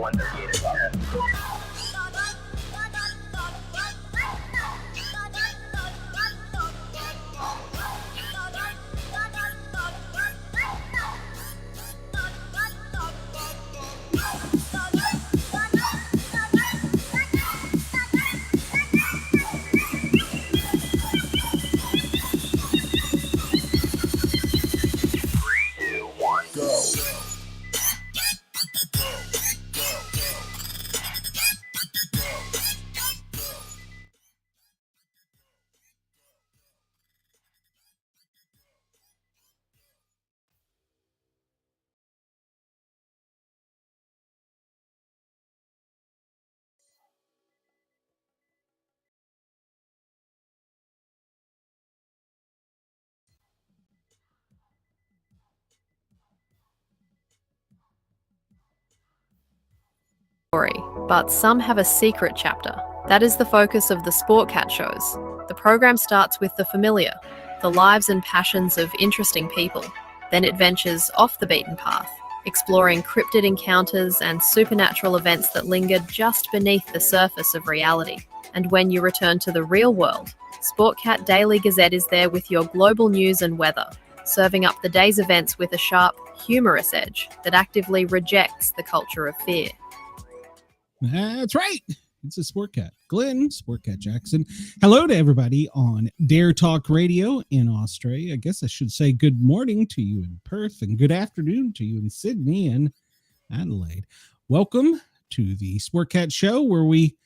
138 o'clock. But some have a secret chapter. That is the focus of the Sportcat shows. The program starts with the familiar, the lives and passions of interesting people. Then it ventures off the beaten path, exploring cryptid encounters and supernatural events that linger just beneath the surface of reality. And when you return to the real world, Sportcat Daily Gazette is there with your global news and weather, serving up the day's events with a sharp, humorous edge that actively rejects the culture of fear. That's right. It's a Sportcat. Glenn, Sportcat Jackson. Hello to everybody on Dare Talk Radio in Australia. I guess I should say good morning to you in Perth and good afternoon to you in Sydney and Adelaide. Welcome to the Sportcat Show, where we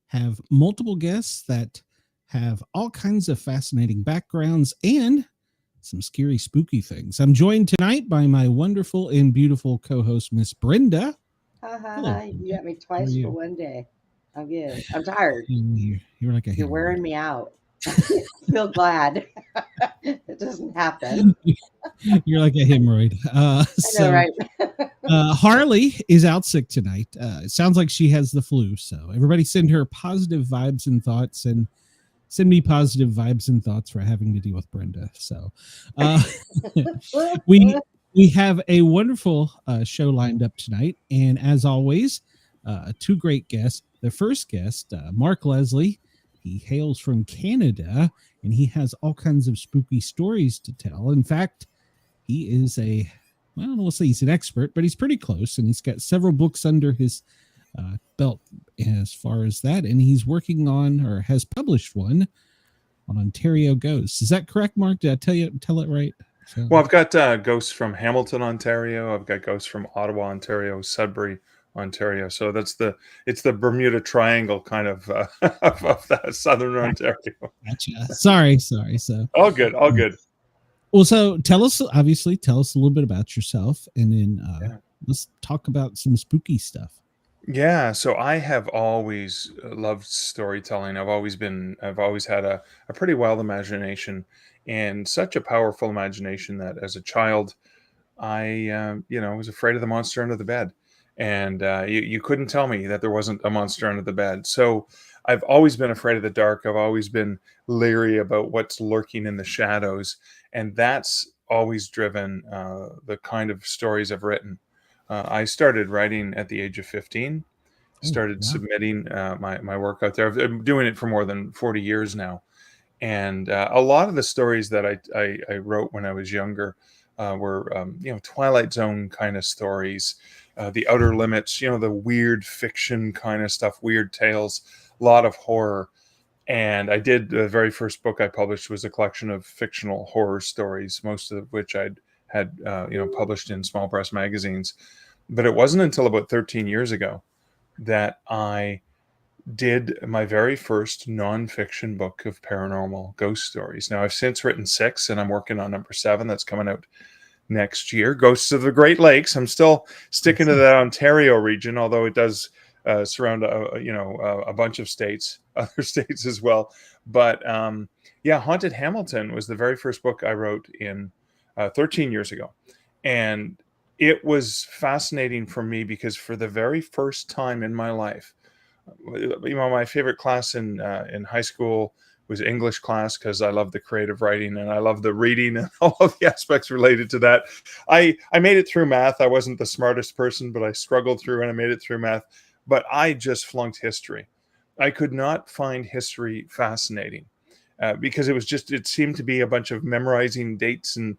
have multiple guests that have all kinds of fascinating backgrounds and some scary, spooky things. I'm joined tonight by my wonderful and beautiful co-host, Miss Brenda. Hello. You got me twice for one day. I'm good. I'm tired. You're like a You're wearing me out. I feel glad. It doesn't happen. You're like a hemorrhoid. I know, right? Harley is out sick tonight. It sounds like she has the flu. So everybody send her positive vibes and thoughts, and send me positive vibes and thoughts for having to deal with Brenda. So we have a wonderful show lined up tonight. And as always, two great guests. The first guest, Mark Leslie, he hails from Canada, and he has all kinds of spooky stories to tell. In fact, he is we'll say he's an expert, but he's pretty close, and he's got several books under his belt as far as that. And he's working on, or has published one on Ontario Ghosts. Is that correct, Mark? Did I tell it right? So, well, I've got ghosts from Hamilton, Ontario. I've got ghosts from Ottawa, Ontario, Sudbury, Ontario. So it's the Bermuda Triangle kind of of that southern Ontario. Gotcha. Sorry. So all good. Well, so tell us a little bit about yourself, and then let's talk about some spooky stuff. Yeah, so I have always loved storytelling. I've always had a pretty wild imagination, and such a powerful imagination that as a child, I was afraid of the monster under the bed, and you couldn't tell me that there wasn't a monster under the bed. So I've always been afraid of the dark. I've always been leery about what's lurking in the shadows, and that's always driven the kind of stories I've written. I started writing at the age of 15, started submitting my work out there. I've been doing it for more than 40 years now. And a lot of the stories that I wrote when I was younger were, Twilight Zone kind of stories, the Outer Limits, the weird fiction kind of stuff, weird tales, a lot of horror. And the very first book I published was a collection of fictional horror stories, most of which I'd had published in small press magazines. But it wasn't until about 13 years ago that I did my very first nonfiction book of paranormal ghost stories. Now, I've since written 6, and I'm working on number 7 that's coming out next year. Ghosts of the Great Lakes. I'm still sticking to that Ontario region, although it does surround a bunch of states, other states as well. But Haunted Hamilton was the very first book I wrote in 13 years ago. And it was fascinating for me because for the very first time in my life, my favorite class in high school was English class because I love the creative writing and I love the reading and all of the aspects related to that. I made it through math. I wasn't the smartest person, but I struggled through and I made it through math. But I just flunked history. I could not find history fascinating because it seemed to be a bunch of memorizing dates and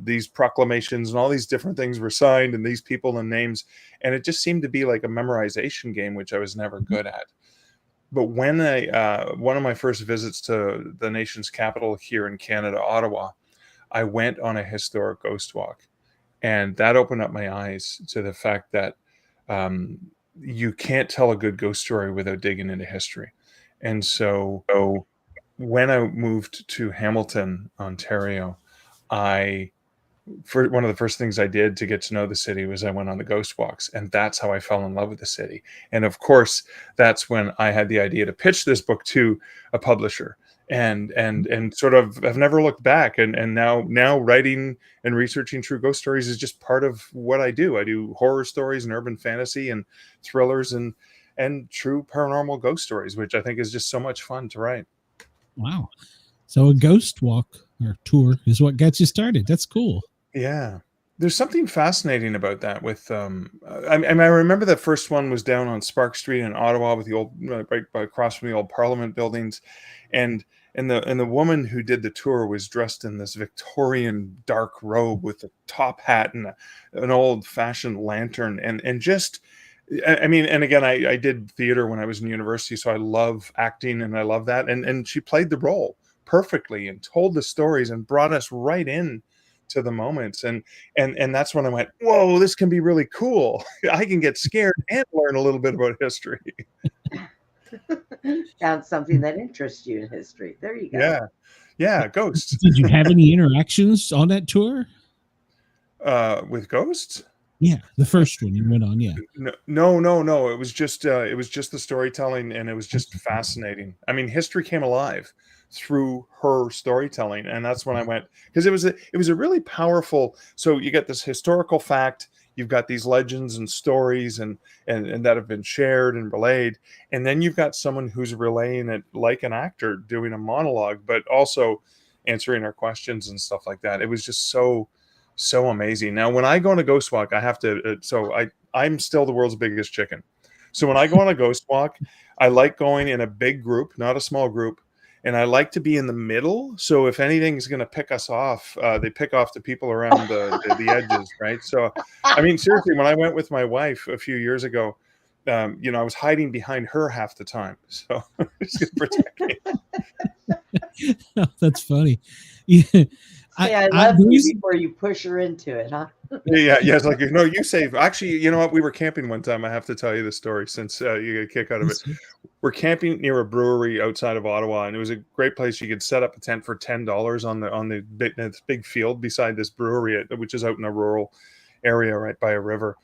these proclamations and all these different things were signed and these people and names. And it just seemed to be like a memorization game, which I was never good at. But when one of my first visits to the nation's capital here in Canada, Ottawa, I went on a historic ghost walk. And that opened up my eyes to the fact that you can't tell a good ghost story without digging into history. And so when I moved to Hamilton, Ontario, one of the first things I did to get to know the city was I went on the ghost walks, and that's how I fell in love with the city. And of course, that's when I had the idea to pitch this book to a publisher, and sort of have never looked back. And now writing and researching true ghost stories is just part of what I do. I do horror stories and urban fantasy and thrillers and true paranormal ghost stories, which I think is just so much fun to write. Wow. So a ghost walk or tour is what gets you started. That's cool. Yeah. There's something fascinating about that with, I remember the first one was down on Spark Street in Ottawa with the old, right across from the old Parliament buildings. And the woman who did the tour was dressed in this Victorian dark robe with a top hat and an old fashioned lantern. And just, and again, I did theater when I was in university, so I love acting and I love that. And she played the role perfectly and told the stories and brought us right in to the moments. And that's when I went, whoa, this can be really cool. I can get scared and learn a little bit about history. Found something that interests you in history. There you go. Yeah, ghosts. Did you have any interactions on that tour? With ghosts? Yeah, the first one you went on. Yeah. No. It was just the storytelling, and it was just fascinating. I mean, history came alive through her storytelling, and that's when I went, because it was a really powerful. So you get this historical fact, you've got these legends and stories, and that have been shared and relayed, and then you've got someone who's relaying it like an actor doing a monologue, but also answering our questions and stuff like that. It was just so amazing. Now, when I go on a ghost walk, I have to. I'm still the world's biggest chicken. So when I go on a ghost walk, I like going in a big group, not a small group, and I like to be in the middle. So if anything's going to pick us off, they pick off the people around the edges, right? So, I mean, seriously, when I went with my wife a few years ago, I was hiding behind her half the time, so she's going to protect me. Oh, that's funny. Yeah. I love you before you push her into it, huh? Yeah. It's like, no, you save. Actually, you know what? We were camping one time. I have to tell you the story since you get a kick out of it. We're camping near a brewery outside of Ottawa, and it was a great place. You could set up a tent for $10 on the big field beside this brewery, which is out in a rural area right by a river.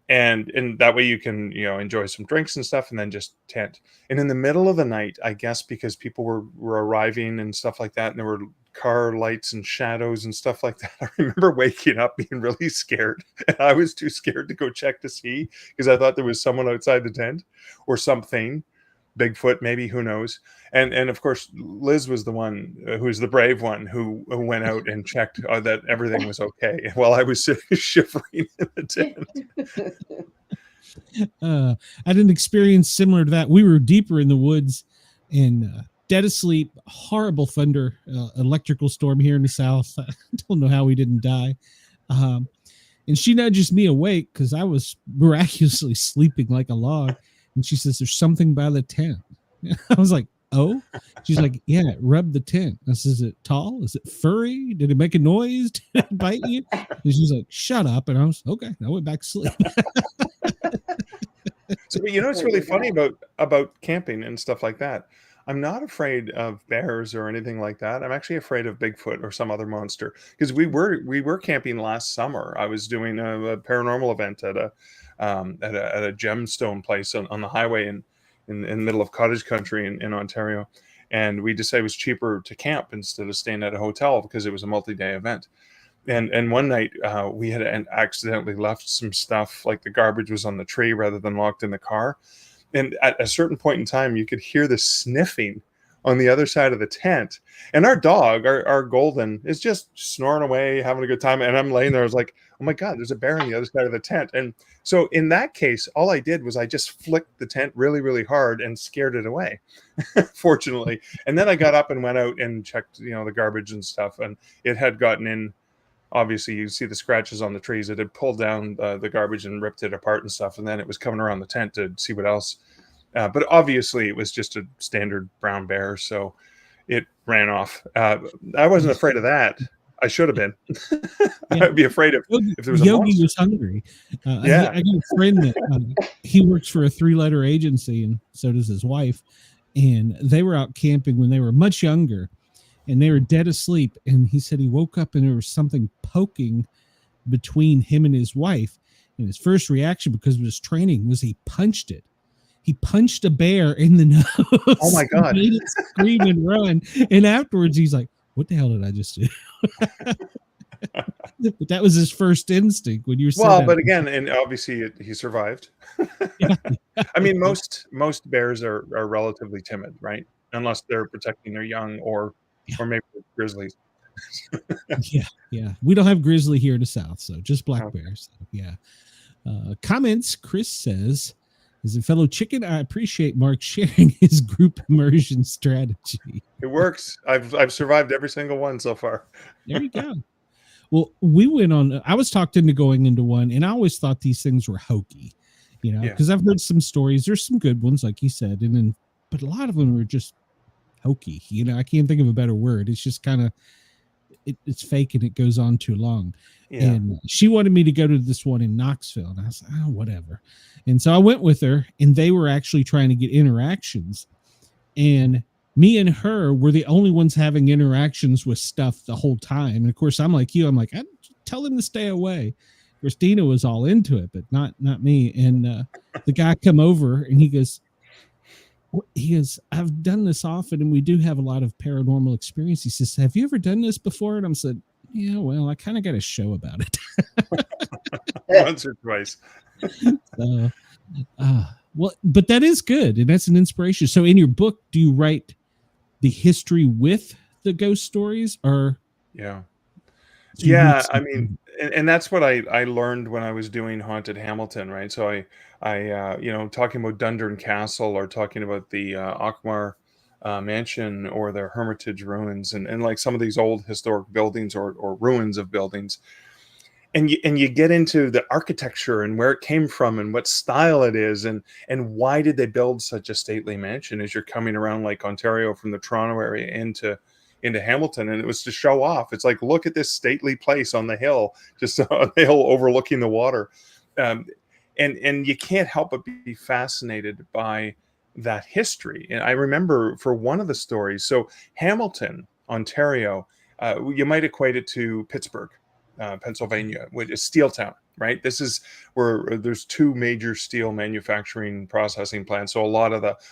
And that way you can, enjoy some drinks and stuff and then just tent. And in the middle of the night, I guess because people were arriving and stuff like that, and there were car lights and shadows and stuff like that, I remember waking up being really scared. And I was too scared to go check to see because I thought there was someone outside the tent or something. Bigfoot, maybe, who knows? And of course, Liz was the one who was the brave one who went out and checked that everything was okay while I was shivering in the tent. I had an experience similar to that. We were deeper in the woods and dead asleep, horrible thunder, electrical storm here in the south. I don't know how we didn't die. And she nudges me awake because I was miraculously sleeping like a log. And she says, "There's something by the tent." I was like, "Oh?" She's like, "Yeah, it rubbed the tent." I says, "Is it tall? Is it furry? Did it make a noise? Did it bite you?" And she's like, "Shut up." And I was, okay. I went back to sleep. So, it's really funny about camping and stuff like that. I'm not afraid of bears or anything like that. I'm actually afraid of Bigfoot or some other monster, because we were camping last summer. I was doing a paranormal event at a gemstone place on the highway in the middle of cottage country in Ontario, and we decided it was cheaper to camp instead of staying at a hotel because it was a multi-day event. And one night we had accidentally left some stuff, like the garbage was on the tree rather than locked in the car. And at a certain point in time, you could hear the sniffing on the other side of the tent. And our dog, our golden, is just snoring away, having a good time. And I'm laying there, I was like, oh my God, there's a bear on the other side of the tent. And so in that case, all I did was I just flicked the tent really, really hard and scared it away, fortunately. And then I got up and went out and checked, the garbage and stuff. And it had gotten in. Obviously, you see the scratches on the trees. It had pulled down the garbage and ripped it apart and stuff. And then it was coming around the tent to see what else. But obviously, it was just a standard brown bear. So it ran off. I wasn't afraid of that. I should have been. Yeah. I'd be afraid of if there was a Yogi monster. was hungry. Yeah. I got a friend that he works for a 3-letter agency, and so does his wife. And they were out camping when they were much younger, and they were dead asleep. And he said he woke up and there was something poking between him and his wife. And his first reaction, because of his training, was he punched it. He punched a bear in the nose. Oh my God. Made it scream and run. And afterwards he's like, what the hell did I just do? But that was his first instinct when you said that. But again, and obviously he survived. Yeah. I mean, most bears are relatively timid, right? Unless they're protecting their young or maybe grizzlies. Yeah. We don't have grizzly here in the South, so just black Okay. bears. Yeah. Comments. Chris says, as a fellow chicken, I appreciate Mark sharing his group immersion strategy. It works. I've survived every single one so far. There you go. Well, we went on. I was talked into going into one, and I always thought these things were hokey, because I've heard some stories. There's some good ones, like you said, but a lot of them are just hokey. I can't think of a better word. It's just kind of it's fake and it goes on too long. Yeah. And she wanted me to go to this one in Knoxville, and I was like, oh, whatever. And so I went with her, and they were actually trying to get interactions, and me and her were the only ones having interactions with stuff the whole time. And of course, I'm like you. I'm like, I tell them to stay away. Christina was all into it, but not me. And the guy come over, and he goes, I've done this often, and we do have a lot of paranormal experience. He says, have you ever done this before? And I said, yeah, well, I kind of got a show about it. Once or twice. So, well, but that is good, and that's an inspiration. So in your book, do you write the history with the ghost stories, or I mean, and that's what I learned when I was doing Haunted Hamilton, right? So I talking about Dundurn Castle, or talking about the Auchmar mansion, or the Hermitage ruins, and like some of these old historic buildings or ruins of buildings. And you get into the architecture and where it came from and what style it is, and why did they build such a stately mansion as you're coming around Lake Ontario from the Toronto area into Hamilton. And it was to show off. It's like, look at this stately place on the hill, just on the hill overlooking the water. And you can't help but be fascinated by that history. And I remember for one of the stories, so Hamilton, Ontario, you might equate it to Pittsburgh, Pennsylvania, which is steel town, right? This is where there's 2 major steel manufacturing processing plants. So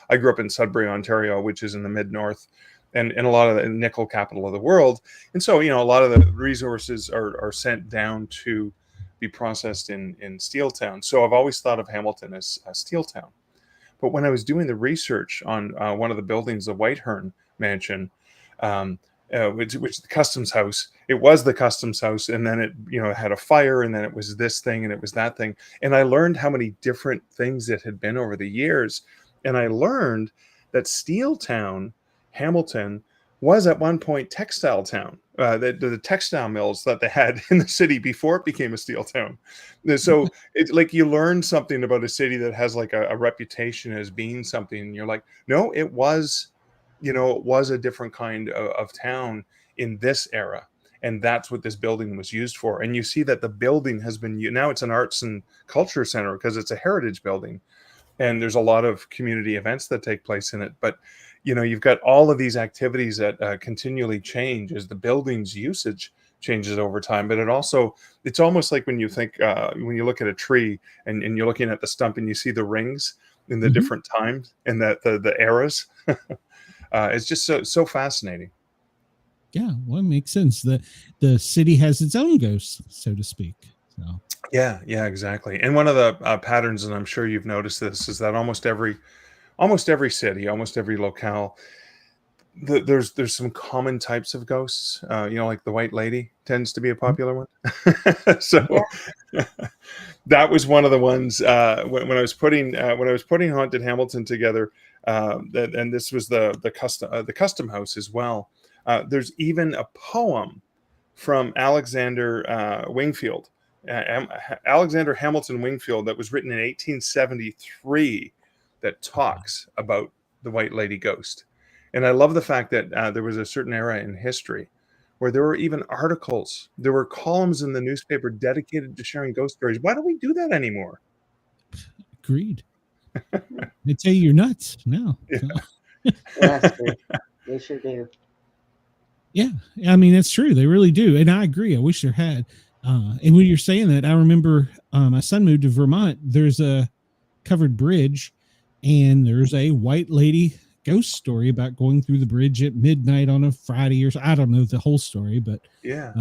I grew up in Sudbury, Ontario, which is in the mid-north, and a lot of the nickel capital of the world. And so, a lot of the resources are sent down to be processed in steel town. So I've always thought of Hamilton as a steel town. But when I was doing the research on one of the buildings, the Whitehorn mansion, which the customs house, it was the customs house, and then it had a fire, and then it was this thing, and it was that thing, and I learned how many different things it had been over the years. And I learned that steel town, Hamilton, was at one point textile town. The textile mills that they had in the city before it became a steel town. So it's like you learn something about a city that has like a reputation as being something, and you're like, no, it was a different kind of town in this era. And that's what this building was used for. And you see that the building has been, now it's an arts and culture center because it's a heritage building. And there's a lot of community events that take place in it. But, you've got all of these activities that continually change as the building's usage changes over time. But it's almost like when you think, when you look at a tree and you're looking at the stump and you see the rings in the different times and the eras. It's just so fascinating. Yeah, well, it makes sense. The city has its own ghosts, so to speak. So yeah, exactly. And one of the patterns, and I'm sure you've noticed this, is that almost every city, almost every locale, there's some common types of ghosts. Like the White Lady tends to be a popular one. So that was one of the ones when I was putting Haunted Hamilton together. And this was the custom house as well. There's even a poem from Alexander Wingfield, Alexander Hamilton Wingfield, that was written in 1873 that talks about the White Lady ghost. And I love the fact that there was a certain era in history where there were even articles, there were columns in the newspaper dedicated to sharing ghost stories. Why don't we do that anymore? Agreed. They tell you you're nuts now. Yeah. So. That's true. They sure do. Yeah, I mean, it's true. They really do. And I agree. I wish there had. And when you're saying that, I remember my son moved to Vermont. There's a covered bridge, and there's a White Lady ghost story about going through the bridge at midnight on a Friday, or I don't know the whole story, but Yeah.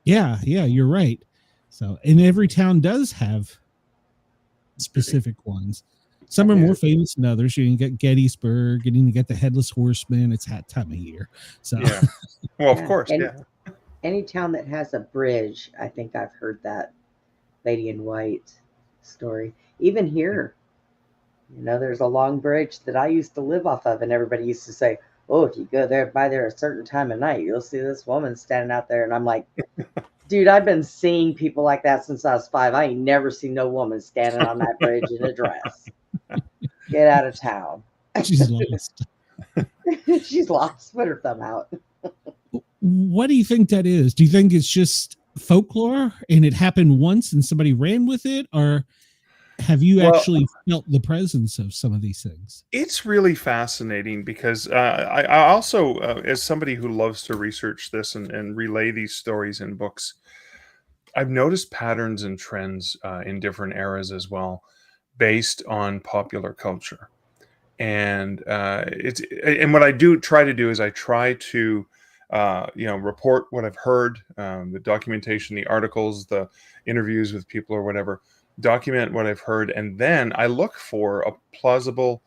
Yeah, you're right. So, and every town does have specific ones. Some are more famous than others. You can get Gettysburg, and you get the Headless Horseman. It's that time of year. So, Yeah. Well, of course, And yeah. any town that has a bridge, I think I've heard that Lady in White story. Even here, there's a long bridge that I used to live off of, and everybody used to say, "Oh, if you go there by there a certain time of night, you'll see this woman standing out there." And I'm like, dude, I've been seeing people like that since I was 5. I ain't never seen no woman standing on that bridge in a dress. Get out of town. she's lost. She's lost. Put her thumb out. What do you think that is? Do you think it's just folklore and it happened once and somebody ran with it, or have you actually felt the presence of some of these things? It's really fascinating because I also, as somebody who loves to research this and relay these stories in books, I've noticed patterns and trends in different eras as well, based on popular culture. And and what I try to do is I try to report what I've heard, the documentation, the articles, the interviews with people or whatever, document what I've heard, and then I look for a plausible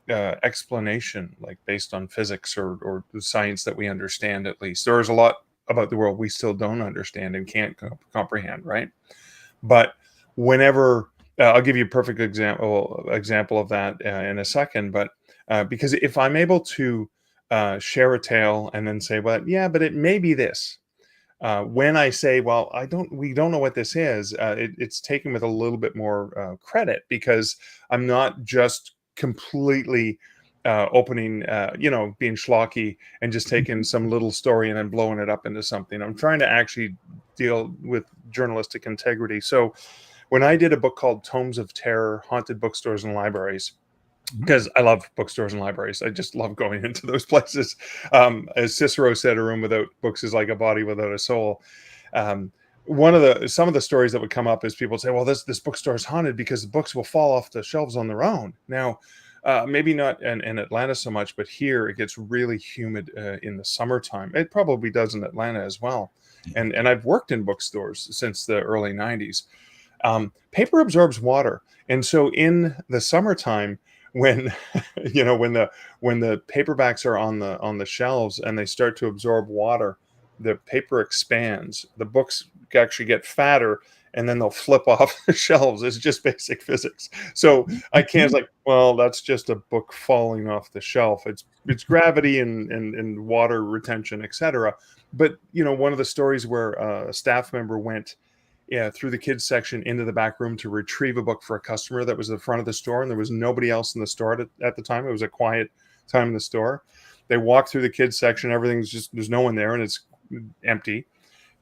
explanation, like based on physics or the science that we understand. At least there's a lot about the world we still don't understand and can't comprehend, right? But whenever I'll give you a perfect example of that in a second, but because if I'm able to share a tale and then say, well, yeah, but it may be this. When I say, well, we don't know what this is, it's taken with a little bit more credit, because I'm not just completely opening, being schlocky and just taking some little story and then blowing it up into something. I'm trying to actually deal with journalistic integrity. So when I did a book called Tomes of Terror, Haunted Bookstores and Libraries, because I love bookstores and libraries. I just love going into those places. As Cicero said, a room without books is like a body without a soul. Some of the stories that would come up is people would say, well, this bookstore is haunted because the books will fall off the shelves on their own. Now, maybe not in Atlanta so much, but here it gets really humid in the summertime. It probably does in Atlanta as well. And I've worked in bookstores since the early 90s. Paper absorbs water. And so in the summertime, when when the paperbacks are on the shelves and they start to absorb water, the paper expands, the books actually get fatter, and then they'll flip off the shelves. It's just basic physics. So I can't like, well, that's just a book falling off the shelf. It's gravity and water retention, etc. But one of the stories where a staff member went through the kids section into the back room to retrieve a book for a customer that was at the front of the store, and there was nobody else in the store at the time. It was a quiet time in the store. They walk through the kids section, there's no one there, and it's empty.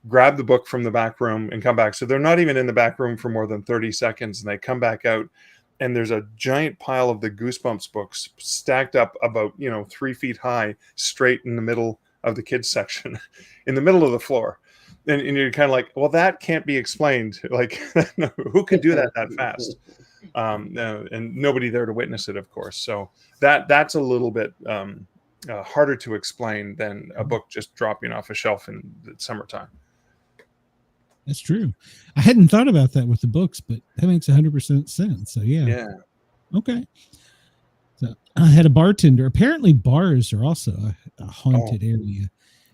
Grab the book from the back room and come back. So they're not even in the back room for more than 30 seconds, and they come back out, and there's a giant pile of the Goosebumps books stacked up about 3 feet high, straight in the middle of the kids section, in the middle of the floor. And you're kind of like, well, that can't be explained. Like, who could do that fast? And nobody there to witness it, of course. So that's a little bit harder to explain than a book just dropping off a shelf in the summertime. That's true. I hadn't thought about that with the books, but that makes 100% sense. So yeah. Okay. So I had a bartender. Apparently bars are also haunted area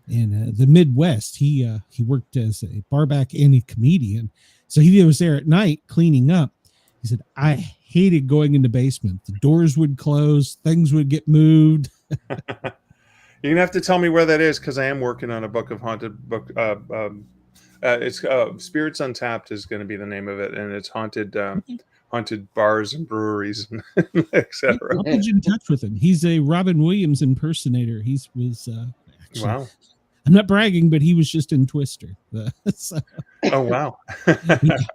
in the Midwest. He worked as a barback and a comedian, so he was there at night cleaning up. He said, I hated going in the basement. The doors would close, things would get moved. You're gonna have to tell me where that is, because I am working on a book of haunted book. It's Spirits Untapped is going to be the name of it, and it's haunted haunted bars and breweries, and etc. I'll put you in touch with him. He's a Robin Williams impersonator. He was actually, Wow. I'm not bragging, but he was just in Twister. So, Oh wow.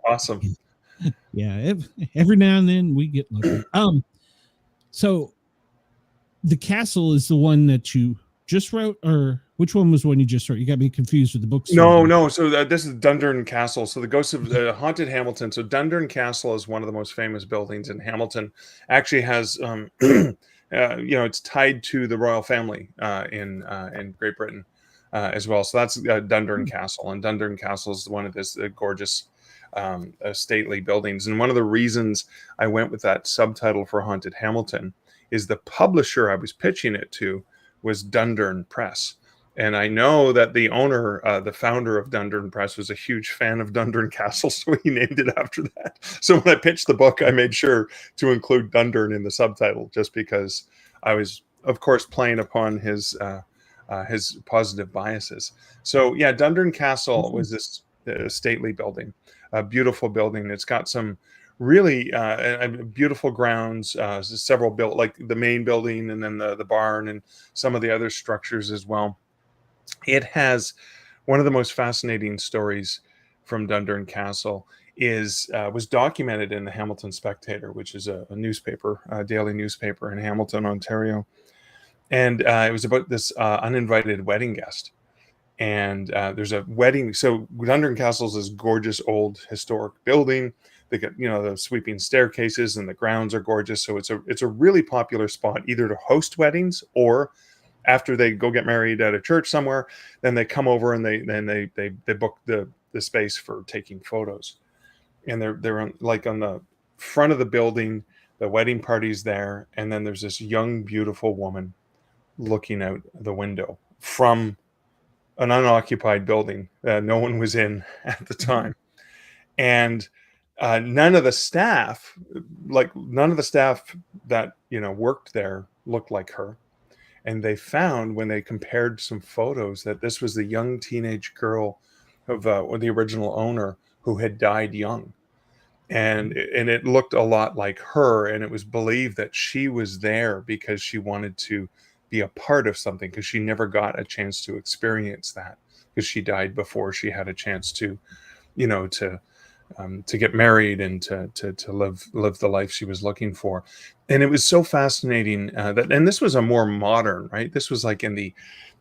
Awesome. yeah, every now and then we get lucky. So the castle is the one that you just wrote, or which one was the one you just wrote? You got me confused with the books. No. So this is Dundurn Castle. So the Ghosts of Haunted Hamilton. So Dundurn Castle is one of the most famous buildings in Hamilton. Actually has, it's tied to the royal family in Great Britain as well. So that's Dundurn Castle, and Dundurn Castle is one of this gorgeous, stately buildings. And one of the reasons I went with that subtitle for Haunted Hamilton is the publisher I was pitching it to was Dundurn Press. And I know that the owner, the founder of Dundurn Press, was a huge fan of Dundurn Castle, so he named it after that. So when I pitched the book, I made sure to include Dundurn in the subtitle, just because I was, of course, playing upon his positive biases. So yeah, Dundurn Castle was this stately building, a beautiful building. It's got some really beautiful grounds, several built, like the main building, and then the barn, and some of the other structures as well. It has one of the most fascinating stories from Dundurn Castle was documented in the Hamilton Spectator, which is a newspaper, a daily newspaper in Hamilton, Ontario. And it was about this uninvited wedding guest. And there's a wedding. So Dundurn Castle is this gorgeous old historic building. They got, the sweeping staircases, and the grounds are gorgeous. So it's a really popular spot, either to host weddings, or after they go get married at a church somewhere, then they come over and they book the space for taking photos. And they're on the front of the building. The wedding party's there, and then there's this young, beautiful woman looking out the window from an unoccupied building that no one was in at the time. And none of the staff that worked there looked like her. And they found, when they compared some photos, that this was the young teenage girl of the original owner who had died young. And it looked a lot like her. And it was believed that she was there because she wanted to be a part of something, because she never got a chance to experience that, because she died before she had a chance to get married and to live the life she was looking for. And it was so fascinating and this was a more modern, right? This was like in the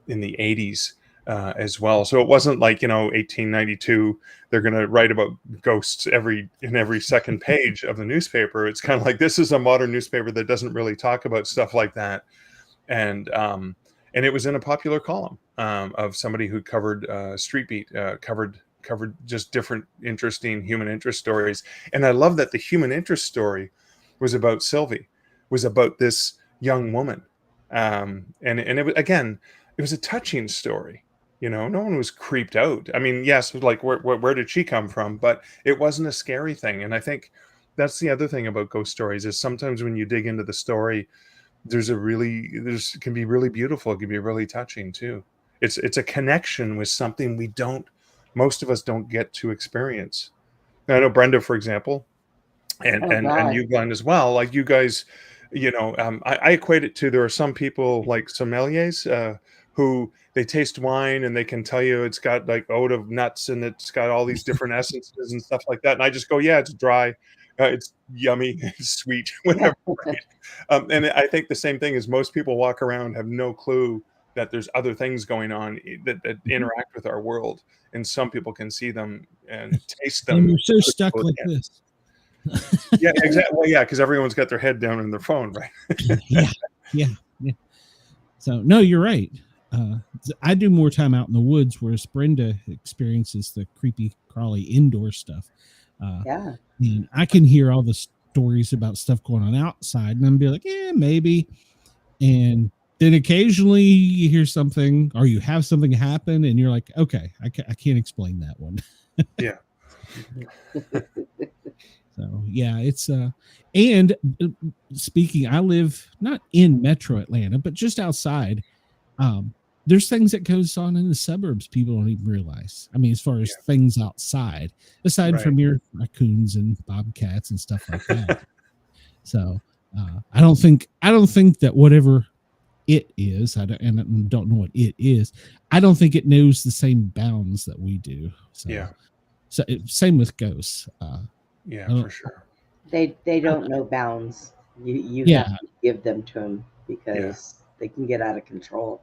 80s as well. So it wasn't like 1892. They're going to write about ghosts in every second page of the newspaper. It's kind of like, this is a modern newspaper that doesn't really talk about stuff like that. And it was in a popular column of somebody who covered Street Beat, covered just different interesting human interest stories. And I love that the human interest story was about Sylvie, was about this young woman. And it was, again, it was a touching story. No one was creeped out. I mean, yes, like where did she come from? But it wasn't a scary thing. And I think that's the other thing about ghost stories, is sometimes when you dig into the story, can be really beautiful. It can be really touching too. It's a connection with something most of us don't get to experience. Now, I know Brenda, for example, and you, Glenn, as well. Like you guys, I equate it to, there are some people like sommeliers who they taste wine and they can tell you it's got like oat of nuts and it's got all these different essences and stuff like that. And I just go, yeah, it's dry. It's yummy, it's sweet, whatever. Right? And I think the same thing is, most people walk around, have no clue that there's other things going on that interact with our world. And some people can see them and taste them. And you're so stuck like this. Yeah, exactly. Well, yeah, because everyone's got their head down in their phone, right? Yeah. So, no, you're right. I do more time out in the woods, whereas Brenda experiences the creepy, crawly indoor stuff. And I can hear all the stories about stuff going on outside, and I'm be like, yeah, maybe. And then occasionally you hear something or you have something happen and you're like, okay, I can't explain that one. Yeah. So yeah, it's and speaking, I live not in Metro Atlanta, but just outside. There's things that goes on in the suburbs people don't even realize. I mean, as far as things outside, aside from your raccoons and bobcats and stuff like that. So I don't think that whatever it is, I don't know what it is. I don't think it knows the same bounds that we do. So so same with ghosts. For sure. They don't know bounds. You have to give them to them because they can get out of control.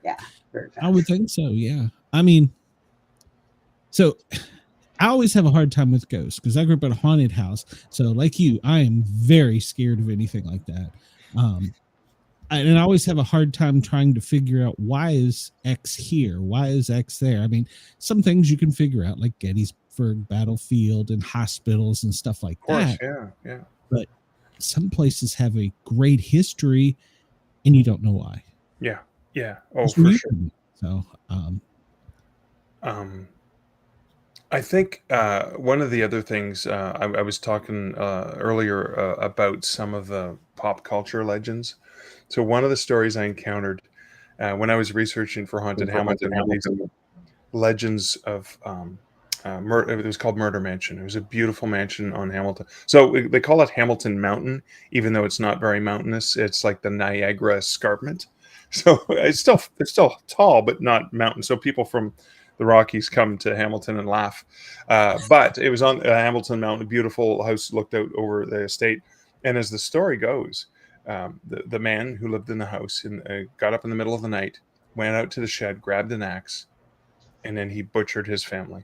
Yeah, very fast. I would think so. Yeah, I mean, so I always have a hard time with ghosts because I grew up in a haunted house. So, like you, I am very scared of anything like that. And I always have a hard time trying to figure out why is X here? Why is X there? I mean, some things you can figure out, like Gettysburg battlefield and hospitals and stuff like that. Yeah. But some places have a great history, and you don't know why. Yeah. Oh, for sure. So, I think one of the other things I was talking earlier about some of the pop culture legends. So one of the stories I encountered when I was researching for Haunted Hamilton, these legends of it was called Murder Mansion. It was a beautiful mansion on Hamilton. So they call it Hamilton Mountain, even though it's not very mountainous. It's like the Niagara Escarpment. So it's still tall, but not mountain. So people from the Rockies come to Hamilton and laugh. But it was on Hamilton Mountain, a beautiful house looked out over the estate. And as the story goes, the man who lived in the house got up in the middle of the night, went out to the shed, grabbed an axe, and then he butchered his family.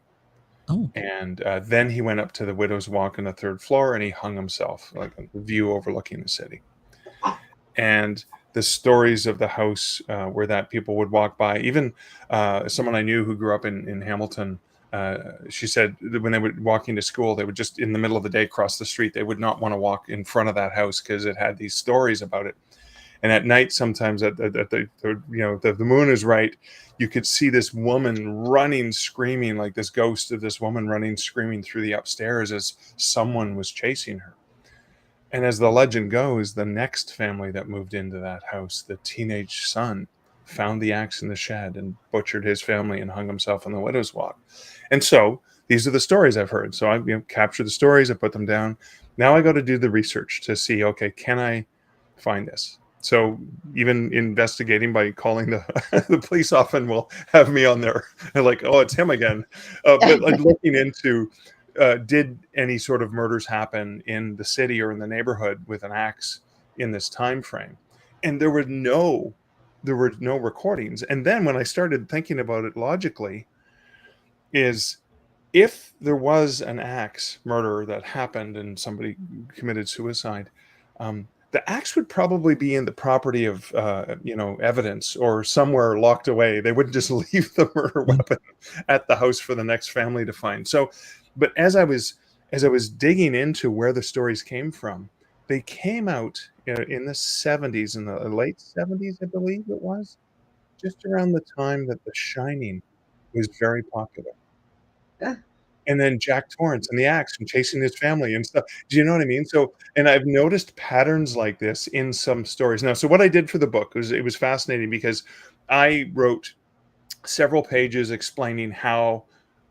Oh. And then he went up to the widow's walk on the third floor and he hung himself, like a view overlooking the city. And the stories of the house where that people would walk by, even someone I knew who grew up in Hamilton, she said that when they were walking to school, they would just in the middle of the day cross the street. They would not want to walk in front of that house because it had these stories about it. And at night, sometimes the moon is right, you could see this woman running, screaming, like this ghost of this woman running, screaming through the upstairs as someone was chasing her. And as the legend goes, the next family that moved into that house, the teenage son, found the axe in the shed and butchered his family and hung himself on the widow's walk. And so these are the stories I've heard. So I captured the stories, I put them down. Now I go to do the research to see, okay, can I find this? So even investigating by calling the police often will have me on there. They're like, oh, it's him again. But like looking into, did any sort of murders happen in the city or in the neighborhood with an axe in this time frame? And there were no recordings. And then when I started thinking about it logically, is if there was an axe murder that happened and somebody committed suicide, the axe would probably be in the property of evidence or somewhere locked away. They wouldn't just leave the murder weapon at the house for the next family to find. So, but as I was digging into where the stories came from, they came out in the 70s, in the late 70s, I believe it was, just around the time that The Shining was very popular. And then Jack Torrance and the axe and chasing his family and stuff. Do you know what I mean? So, and I've noticed patterns like this in some stories. Now, so what I did for the book was, it was fascinating because I wrote several pages explaining how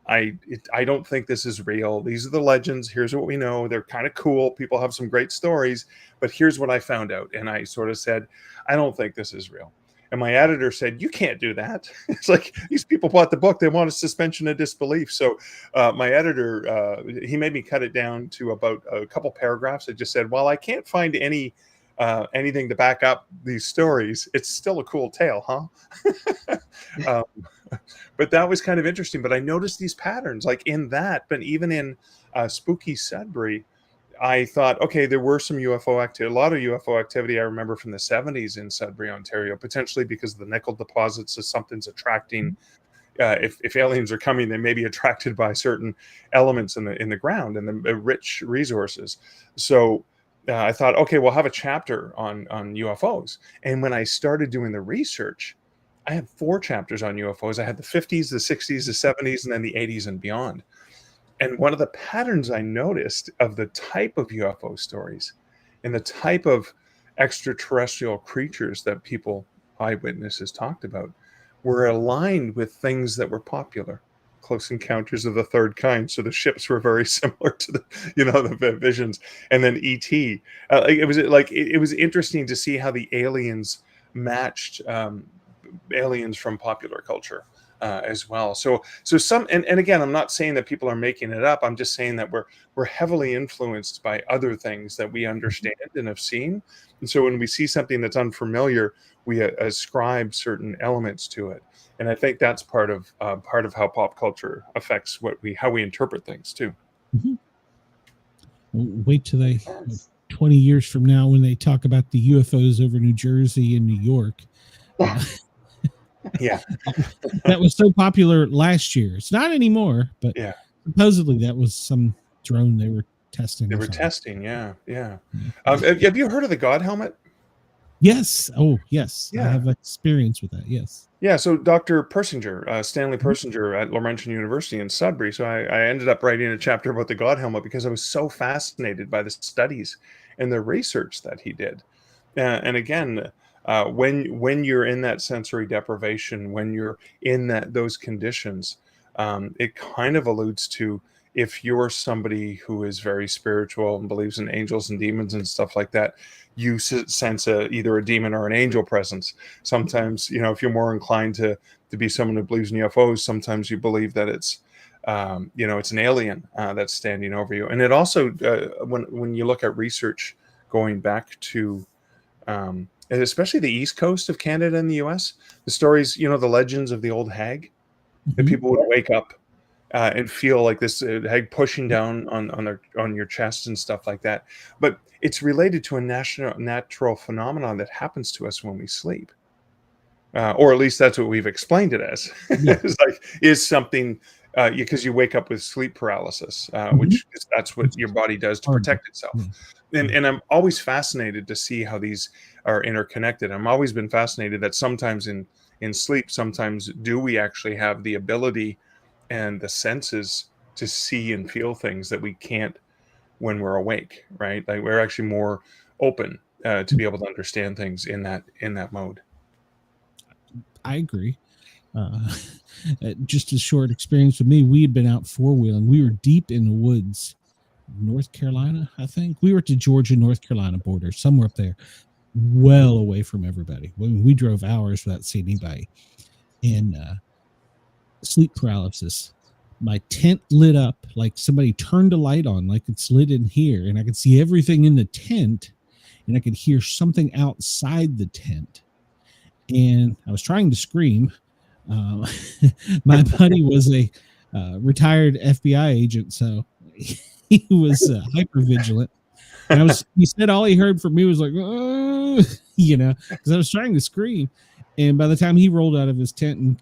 I don't think this is real. These are the legends. Here's what we know. They're kind of cool. People have some great stories, but here's what I found out. And I sort of said, I don't think this is real. And my editor said, you can't do that. It's like, these people bought the book. They want a suspension of disbelief. So my editor, he made me cut it down to about a couple paragraphs. I just said, well, I can't find anything to back up these stories. It's still a cool tale, huh? But that was kind of interesting. But I noticed these patterns like in that, but even in Spooky Sudbury, I thought, okay, there were some UFO activity, a lot of UFO activity I remember from the 70s in Sudbury, Ontario, potentially because of the nickel deposits, so something's attracting. If aliens are coming, they may be attracted by certain elements in the ground and the rich resources. So I thought, okay, we'll have a chapter on UFOs. And when I started doing the research, I had 4 chapters on UFOs. I had the 50s, the 60s, the 70s, and then the 80s and beyond. And one of the patterns I noticed of the type of UFO stories and the type of extraterrestrial creatures that people, eyewitnesses, talked about were aligned with things that were popular. Close Encounters of the Third Kind. So the ships were very similar to the, the visions. And then ET. It was interesting to see how the aliens matched aliens from popular culture as well. So some, and again, I'm not saying that people are making it up. I'm just saying that we're heavily influenced by other things that we understand and have seen. And so when we see something that's unfamiliar, we ascribe certain elements to it. And I think that's part of how pop culture affects how we interpret things too. Mm-hmm. Wait till they Yes. 20 years from now when they talk about the UFOs over New Jersey and New York. Yeah, that was so popular last year. It's not anymore, but yeah, supposedly that was some drone they were testing. they were testing. Yeah. Have you heard of the God helmet? Yes. Oh, yes. Yeah. I have experience with that. Yes. Yeah. So Dr. Persinger, Stanley Persinger at Laurentian University in Sudbury. So I ended up writing a chapter about the God helmet because I was so fascinated by the studies and the research that he did. And again, when you're in that sensory deprivation, when you're in those conditions, it kind of alludes to, if you're somebody who is very spiritual and believes in angels and demons and stuff like that, you sense either a demon or an angel presence. Sometimes, if you're more inclined to be someone who believes in UFOs, sometimes you believe that it's an alien that's standing over you. And it also, when you look at research going back to, especially the East Coast of Canada and the US, the stories, the legends of the old hag, that people would wake up and feel like this hag pushing down on your chest and stuff like that. But it's related to a natural phenomenon that happens to us when we sleep, or at least that's what we've explained it as. Yeah. is something because you wake up with sleep paralysis, which that's what your body does to protect itself. And I'm always fascinated to see how these are interconnected. I've always been fascinated that sometimes in sleep, sometimes do we actually have the ability and the senses to see and feel things that we can't when we're awake, right? Like we're actually more open to be able to understand things in that mode. I agree. Just a short experience with me. We had been out 4-wheeling. We were deep in the woods, North Carolina, I think. We were at the Georgia-North Carolina border, somewhere up there, well away from everybody. We drove hours without seeing anybody. And sleep paralysis. My tent lit up like somebody turned a light on, like it's lit in here, and I could see everything in the tent, and I could hear something outside the tent. And I was trying to scream. My buddy was a retired FBI agent, so he was hyper vigilant. And he said all he heard from me was like, oh, because I was trying to scream. And by the time he rolled out of his tent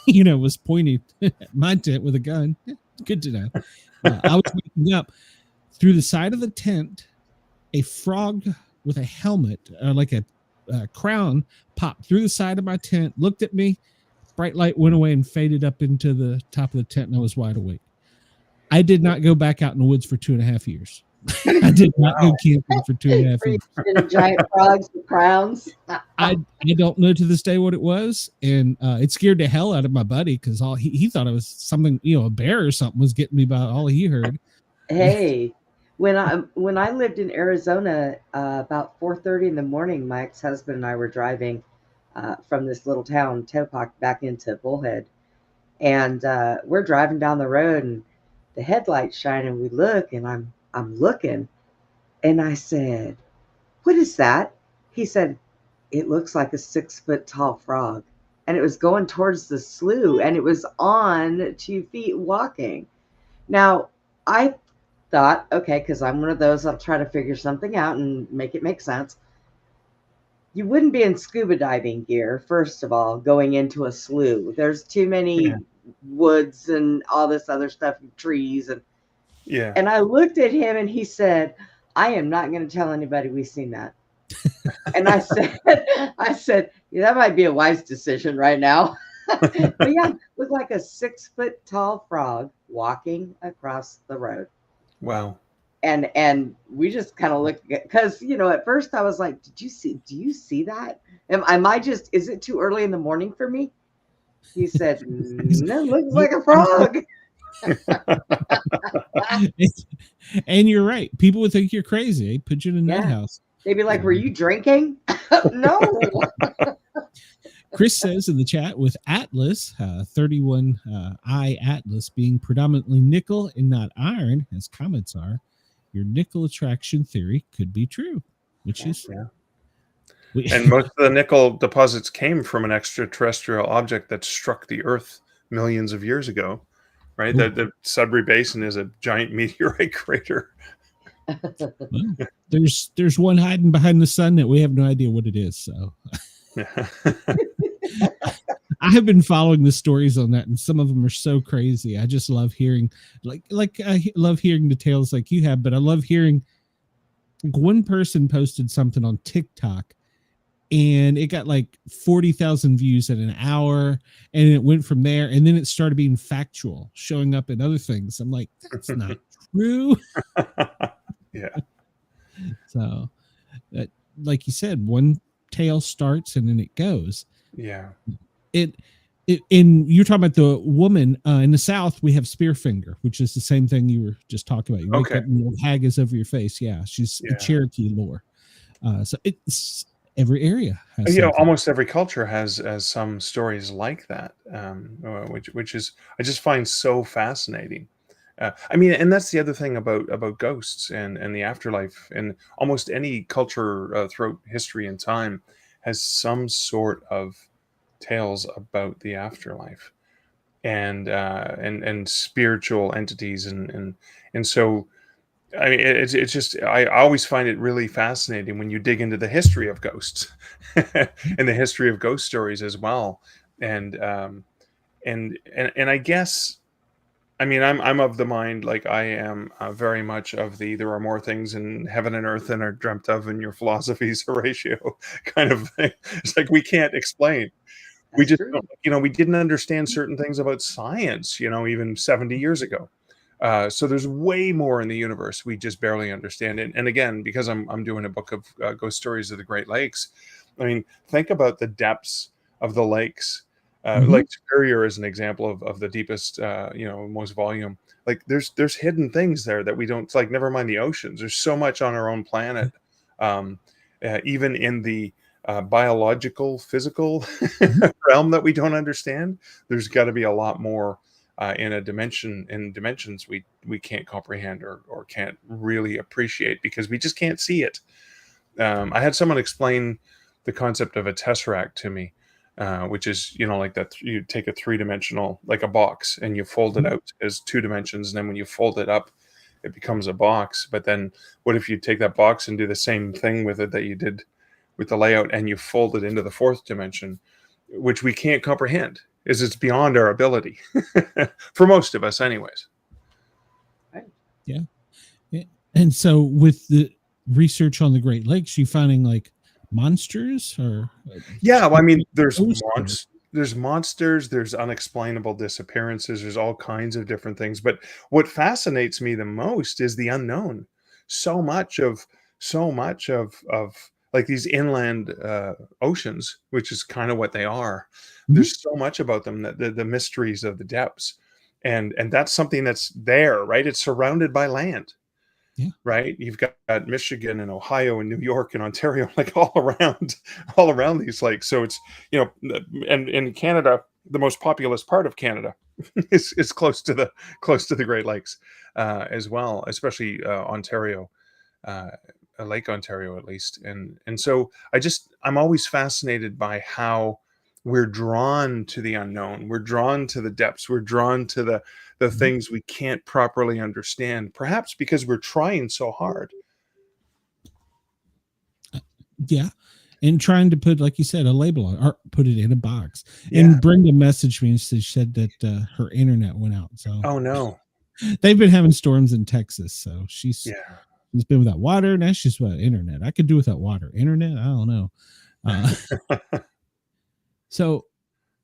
and, was pointing at my tent with a gun, good to know. I was waking up through the side of the tent. A frog with a helmet, like a crown, popped through the side of my tent, looked at me, bright light went away and faded up into the top of the tent, and I was wide awake. I did not go back out in the woods for 2.5 years. I did not go camping for 2.5 years. Giant frogs with crowns. I don't know to this day what it was, and it scared the hell out of my buddy because all he thought it was something, a bear or something was getting me by all he heard. Hey, when I lived in Arizona, about 4:30 in the morning, my ex-husband and I were driving from this little town, Topak, back into Bullhead, and we're driving down the road, and the headlights shine, and we look, and I'm looking, and I said, "What is that?" He said, "It looks like a 6-foot tall frog." And it was going towards the slough, and it was on 2 feet walking. Now, I thought, okay, because I'm one of those, I'll try to figure something out and make it make sense. You wouldn't be in scuba diving gear, first of all, going into a slough. There's too many woods and all this other stuff, trees. And I looked at him and he said, I am not going to tell anybody we've seen that. And I said, yeah, that might be a wise decision right now. But yeah, looked like a 6-foot tall frog walking across the road. Wow. And we just kind of looked, because at first I was like, do you see that? Am I just, is it too early in the morning for me? He said, no, it looks like a frog. And you're right. People would think you're crazy. They put you in a nut house. They'd be like, were you drinking? No. Chris says in the chat, with Atlas, 31 I Atlas being predominantly nickel and not iron, as comets are, your nickel attraction theory could be true, which is... And most of the nickel deposits came from an extraterrestrial object that struck the Earth millions of years ago, right? The Sudbury Basin is a giant meteorite crater. Well, there's one hiding behind the sun that we have no idea what it is. So I have been following the stories on that, and some of them are so crazy. I just love hearing, like I love hearing the tales like you have, but I love hearing, like, one person posted something on TikTok, and it got like 40,000 views in an hour, and it went from there, and then it started being factual, showing up in other things. I'm like, that's not true. Yeah. So, like you said, one tale starts and then it goes. Yeah. And you're talking about the woman in the South. We have Spearfinger, which is the same thing you were just talking about. You wake up and the hag is over your face. Yeah, she's a Cherokee lore. So it's every area has almost every culture has some stories like that, which is, I just find so fascinating. I mean, and that's the other thing about ghosts and the afterlife. And almost any culture throughout history and time has some sort of tales about the afterlife and spiritual entities and so. I mean, it's just, I always find it really fascinating when you dig into the history of ghosts and the history of ghost stories as well. And I guess, I mean, I'm of the mind, like I am very much of there are more things in heaven and earth than are dreamt of in your philosophies, Horatio kind of thing. It's like, we can't explain. We just, we didn't understand certain things about science, even 70 years ago. So there's way more in the universe we just barely understand. And again, because I'm doing a book of ghost stories of the Great Lakes, I mean, think about the depths of the lakes. Lake Superior is an example of the deepest, most volume. Like there's hidden things there that we don't, it's like, never mind the oceans. There's so much on our own planet, even in the biological, physical realm that we don't understand. There's got to be a lot more. In dimensions we can't comprehend or can't really appreciate because we just can't see it. I had someone explain the concept of a tesseract to me, which is, like that you take a 3-dimensional, like a box, and you fold it out as 2 dimensions, and then when you fold it up, it becomes a box. But then what if you take that box and do the same thing with it that you did with the layout, and you fold it into the 4th dimension, which we can't comprehend? It's beyond our ability for most of us anyways. Yeah. And so with the research on the Great Lakes, you finding like monsters or? Well, I mean, there's monsters, there's unexplainable disappearances, there's all kinds of different things. But what fascinates me the most is the unknown. So much of like these inland oceans, which is kind of what they are. There's so much about them, that the mysteries of the depths, and that's something that's there, right? It's surrounded by land, right? You've got Michigan and Ohio and New York and Ontario, like all around these lakes. So it's, and in Canada, the most populous part of Canada is close to the Great Lakes as well, especially Ontario. Lake Ontario, at least. And so I'm always fascinated by how we're drawn to the unknown. We're drawn to the depths. We're drawn to the things we can't properly understand, perhaps because we're trying so hard. Yeah. And trying to put, like you said, a label on, or put it in a box. And Brenda messaged me and she said that her internet went out. So, oh no, they've been having storms in Texas. So she's It's been without water. Now she's without internet. I could do without water. Internet, I don't know. So,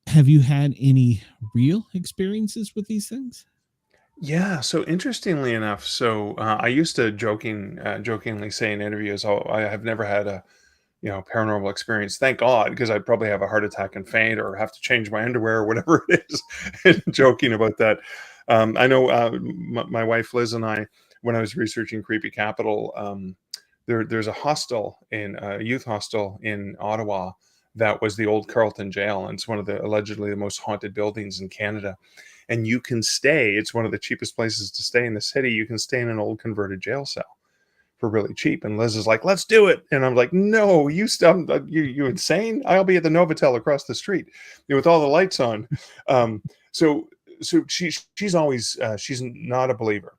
have you had any real experiences with these things? Yeah. So interestingly enough, so I used to jokingly say in interviews, "Oh, I have never had a paranormal experience. Thank God, because I'd probably have a heart attack and faint, or have to change my underwear, or whatever it is." And joking about that. I know my wife Liz and I, when I was researching Creepy Capital, there's a hostel in a youth hostel in Ottawa that was the old Carleton jail, and it's one of the allegedly the most haunted buildings in Canada. And you can stay. It's one of the cheapest places to stay in the city. You can stay in an old converted jail cell for really cheap. And Liz is like, "Let's do it." And I'm like, "No, you stop. You insane? I'll be at the Novotel across the street, with all the lights on." Um, so she's always she's not a believer.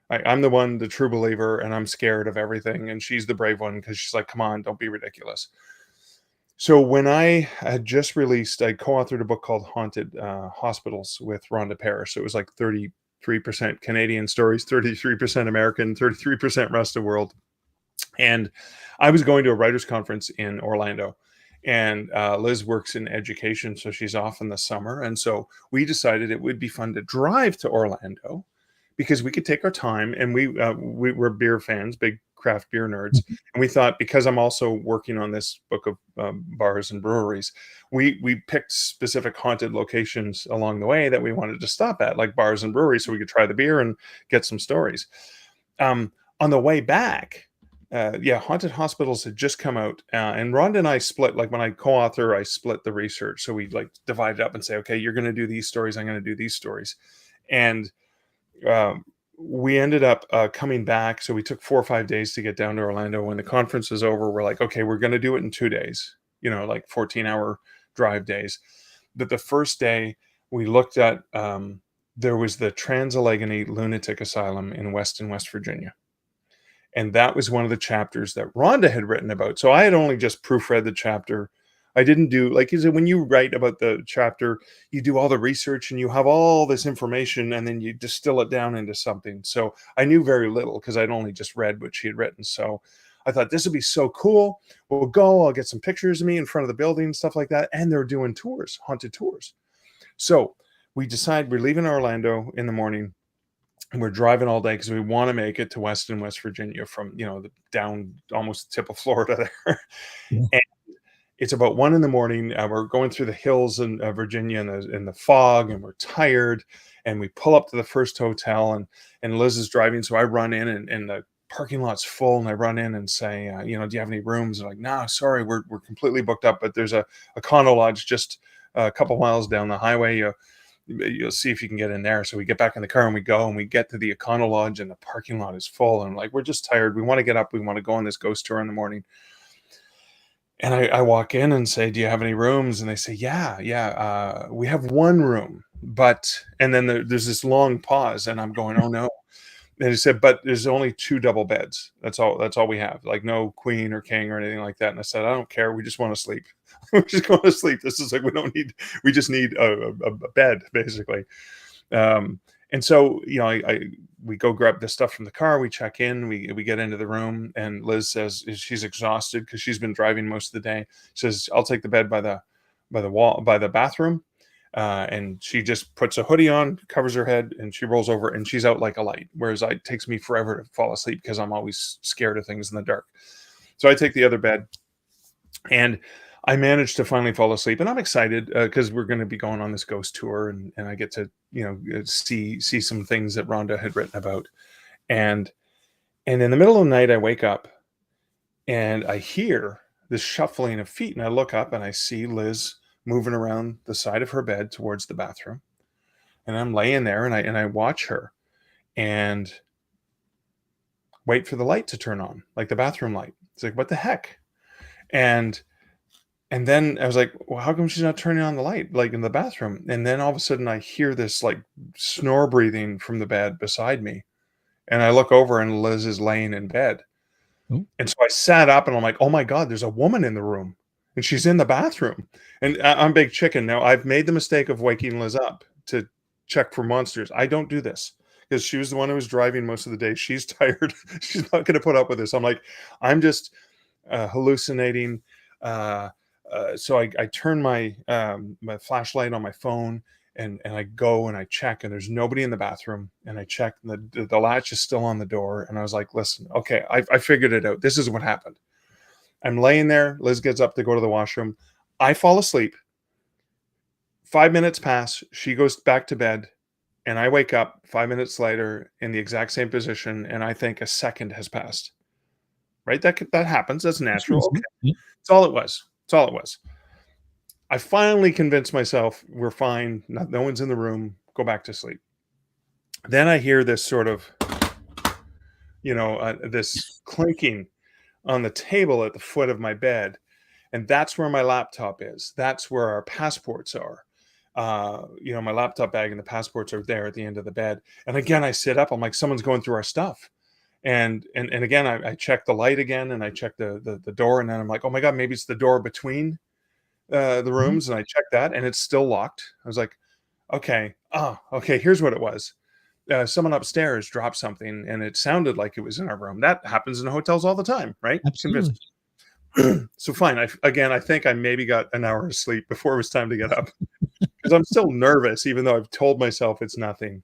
I'm the one, the true believer, and I'm scared of everything. And she's the brave one because she's like, "Come on, don't be ridiculous." So when I had just released, I co-authored a book called Haunted Hospitals with Rhonda Parrish. So it was like 33% Canadian stories, 33% American, 33% rest of the world. And I was going to a writers conference in Orlando, and Liz works in education, so she's off in the summer. And so we decided it would be fun to drive to Orlando because we could take our time, and we were beer fans, big craft beer nerds, and we thought, because I'm also working on this book of bars and breweries, we picked specific haunted locations along the way that we wanted to stop at, like bars and breweries, so we could try the beer and get some stories. On the way back, Haunted Hospitals had just come out, and Rhonda and I split. Like when I co-author, I split the research, so we like divided up and say, "Okay, you're going to do these stories, I'm going to do these stories," and we ended up coming back. So we took 4 or 5 days to get down to Orlando. When the conference was over, we're like, "Okay, we're going to do it in 2 days," like 14-hour drive days. But the first day we looked at, there was the Trans-Allegheny Lunatic Asylum in Weston, West Virginia. And that was one of the chapters that Rhonda had written about. So I had only just proofread the chapter. I didn't do, like, is it when you write about the chapter, you do all the research and you have all this information and then you distill it down into something. So I knew very little because I'd only just read what she had written. So I thought this would be so cool. We'll go, I'll get some pictures of me in front of the building, stuff like that. And they're doing tours, haunted tours. So we decide we're leaving Orlando in the morning. And we're driving all day because we want to make it to Weston, West Virginia from, the down almost the tip of Florida there. Yeah. And it's about 1 a.m. We're going through the hills in Virginia in the fog, and we're tired. And we pull up to the first hotel, and Liz is driving. So I run in, and the parking lot's full. And I run in and say, "Do you have any rooms?" They're like, "No, sorry, we're completely booked up. But there's a condo lodge just a couple miles down the highway. You'll see if you can get in there." So we get back in the car and we go, and we get to the Econo Lodge, and the parking lot is full. And like, we're just tired. We want to get up. We want to go on this ghost tour in the morning. And I walk in and say, "Do you have any rooms?" And they say, yeah, we have one room. And then there's this long pause, and I'm going, "Oh no." And he said, "But there's only 2 double beds. That's all we have. Like no queen or king or anything like that." And I said, "I don't care. We just want to sleep. We just want to sleep. This is like, we just need a bed, basically." And so, we go grab the stuff from the car. We check in. We get into the room, and Liz says she's exhausted because she's been driving most of the day. She says, "I'll take the bed by the wall, by the bathroom." And she just puts a hoodie on, covers her head, and she rolls over, and she's out like a light. Whereas it takes me forever to fall asleep because I'm always scared of things in the dark. So I take the other bed, and I managed to finally fall asleep. And I'm excited because we're going to be going on this ghost tour, and I get to see some things that Rhonda had written about. And in the middle of the night, I wake up and I hear this shuffling of feet, and I look up and I see Liz moving around the side of her bed towards the bathroom. And I'm laying there, and I watch her and wait for the light to turn on, like the bathroom light. It's like, what the heck? And then I was like, "Well, how come she's not turning on the light, like in the bathroom?" And then all of a sudden I hear this like snore breathing from the bed beside me. And I look over, and Liz is laying in bed. Oh. And so I sat up, and I'm like, "Oh my God, there's a woman in the room, and she's in the bathroom." And I'm big chicken. Now, I've made the mistake of waking Liz up to check for monsters. I don't do this because she was the one who was driving most of the day. She's tired. She's not going to put up with this. I'm like, I'm just hallucinating. So I turn my my flashlight on my phone, and I go and I check, and there's nobody in the bathroom, and I check, and the latch is still on the door, and I was like, listen, okay, I figured it out. This is what happened. I'm laying there. Liz gets up to go to the washroom. I fall asleep. 5 minutes pass. She goes back to bed, and I wake up 5 minutes later in the exact same position, and I think a second has passed. Right? That happens. That's natural. Okay. That's all it was. That's all it was. I finally convinced myself we're fine. No one's in the room. Go back to sleep. Then I hear this sort of, this clinking on the table at the foot of my bed. And that's where my laptop is. That's where our passports are. My laptop bag and the passports are there at the end of the bed. And again, I sit up. I'm like, someone's going through our stuff. And again, I check the light again, and I check the door. And then I'm like, oh my God, maybe it's the door between the rooms. And I check that, and it's still locked. I was like, okay. Here's what it was. Someone upstairs dropped something, and it sounded like it was in our room. That happens in hotels all the time, right? Absolutely. So fine. I think I maybe got an hour of sleep before it was time to get up, because I'm still nervous, even though I've told myself it's nothing.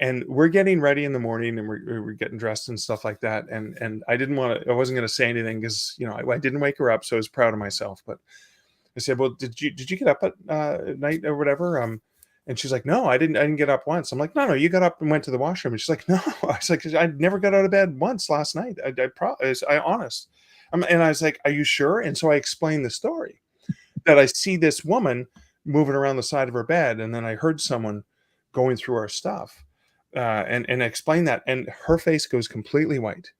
And we're getting ready in the morning, and we're getting dressed and stuff like that. And I wasn't going to say anything, because, I didn't wake her up. So I was proud of myself, but I said, well, did you get up at night or whatever? And she's like, no, I didn't get up once. I'm like, no, you got up and went to the washroom. And she's like, no. I was like, I never got out of bed once last night. I honest. And I was like, are you sure? And so I explained the story, that I see this woman moving around the side of her bed. And then I heard someone going through our stuff, and I explained that. And her face goes completely white.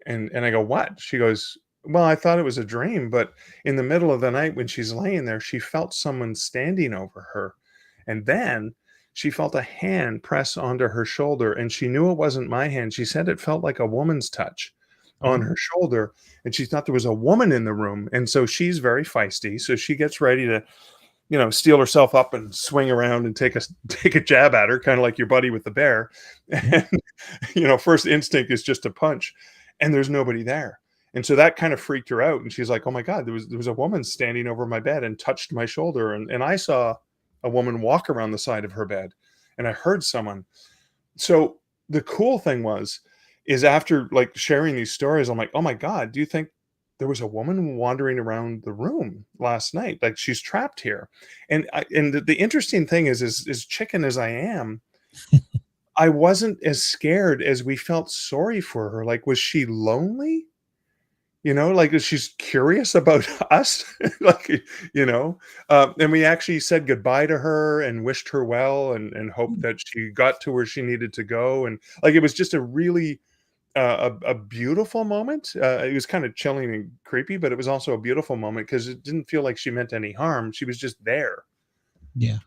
And I go, what? She goes, well, I thought it was a dream, but in the middle of the night when she's laying there, she felt someone standing over her. And then she felt a hand press onto her shoulder, and she knew it wasn't my hand. She said it felt like a woman's touch on her shoulder, and she thought there was a woman in the room. And so she's very feisty. So she gets ready to, steel herself up and swing around and take a jab at her, kind of like your buddy with the bear. And, first instinct is just to punch, and there's nobody there. And so that kind of freaked her out. And she's like, oh my God, there was a woman standing over my bed and touched my shoulder. And I saw a woman walk around the side of her bed, and I heard someone. So the cool thing is after like sharing these stories, I'm like, oh my God, do you think there was a woman wandering around the room last night? Like, she's trapped here. And the interesting thing is chicken as I am, I wasn't as scared as we felt sorry for her. Like, was she lonely? Like, she's curious about us, and we actually said goodbye to her and wished her well, and hoped that she got to where she needed to go. And like, it was just a really, a beautiful moment. It was kind of chilling and creepy, but it was also a beautiful moment, because it didn't feel like she meant any harm. She was just there. Yeah.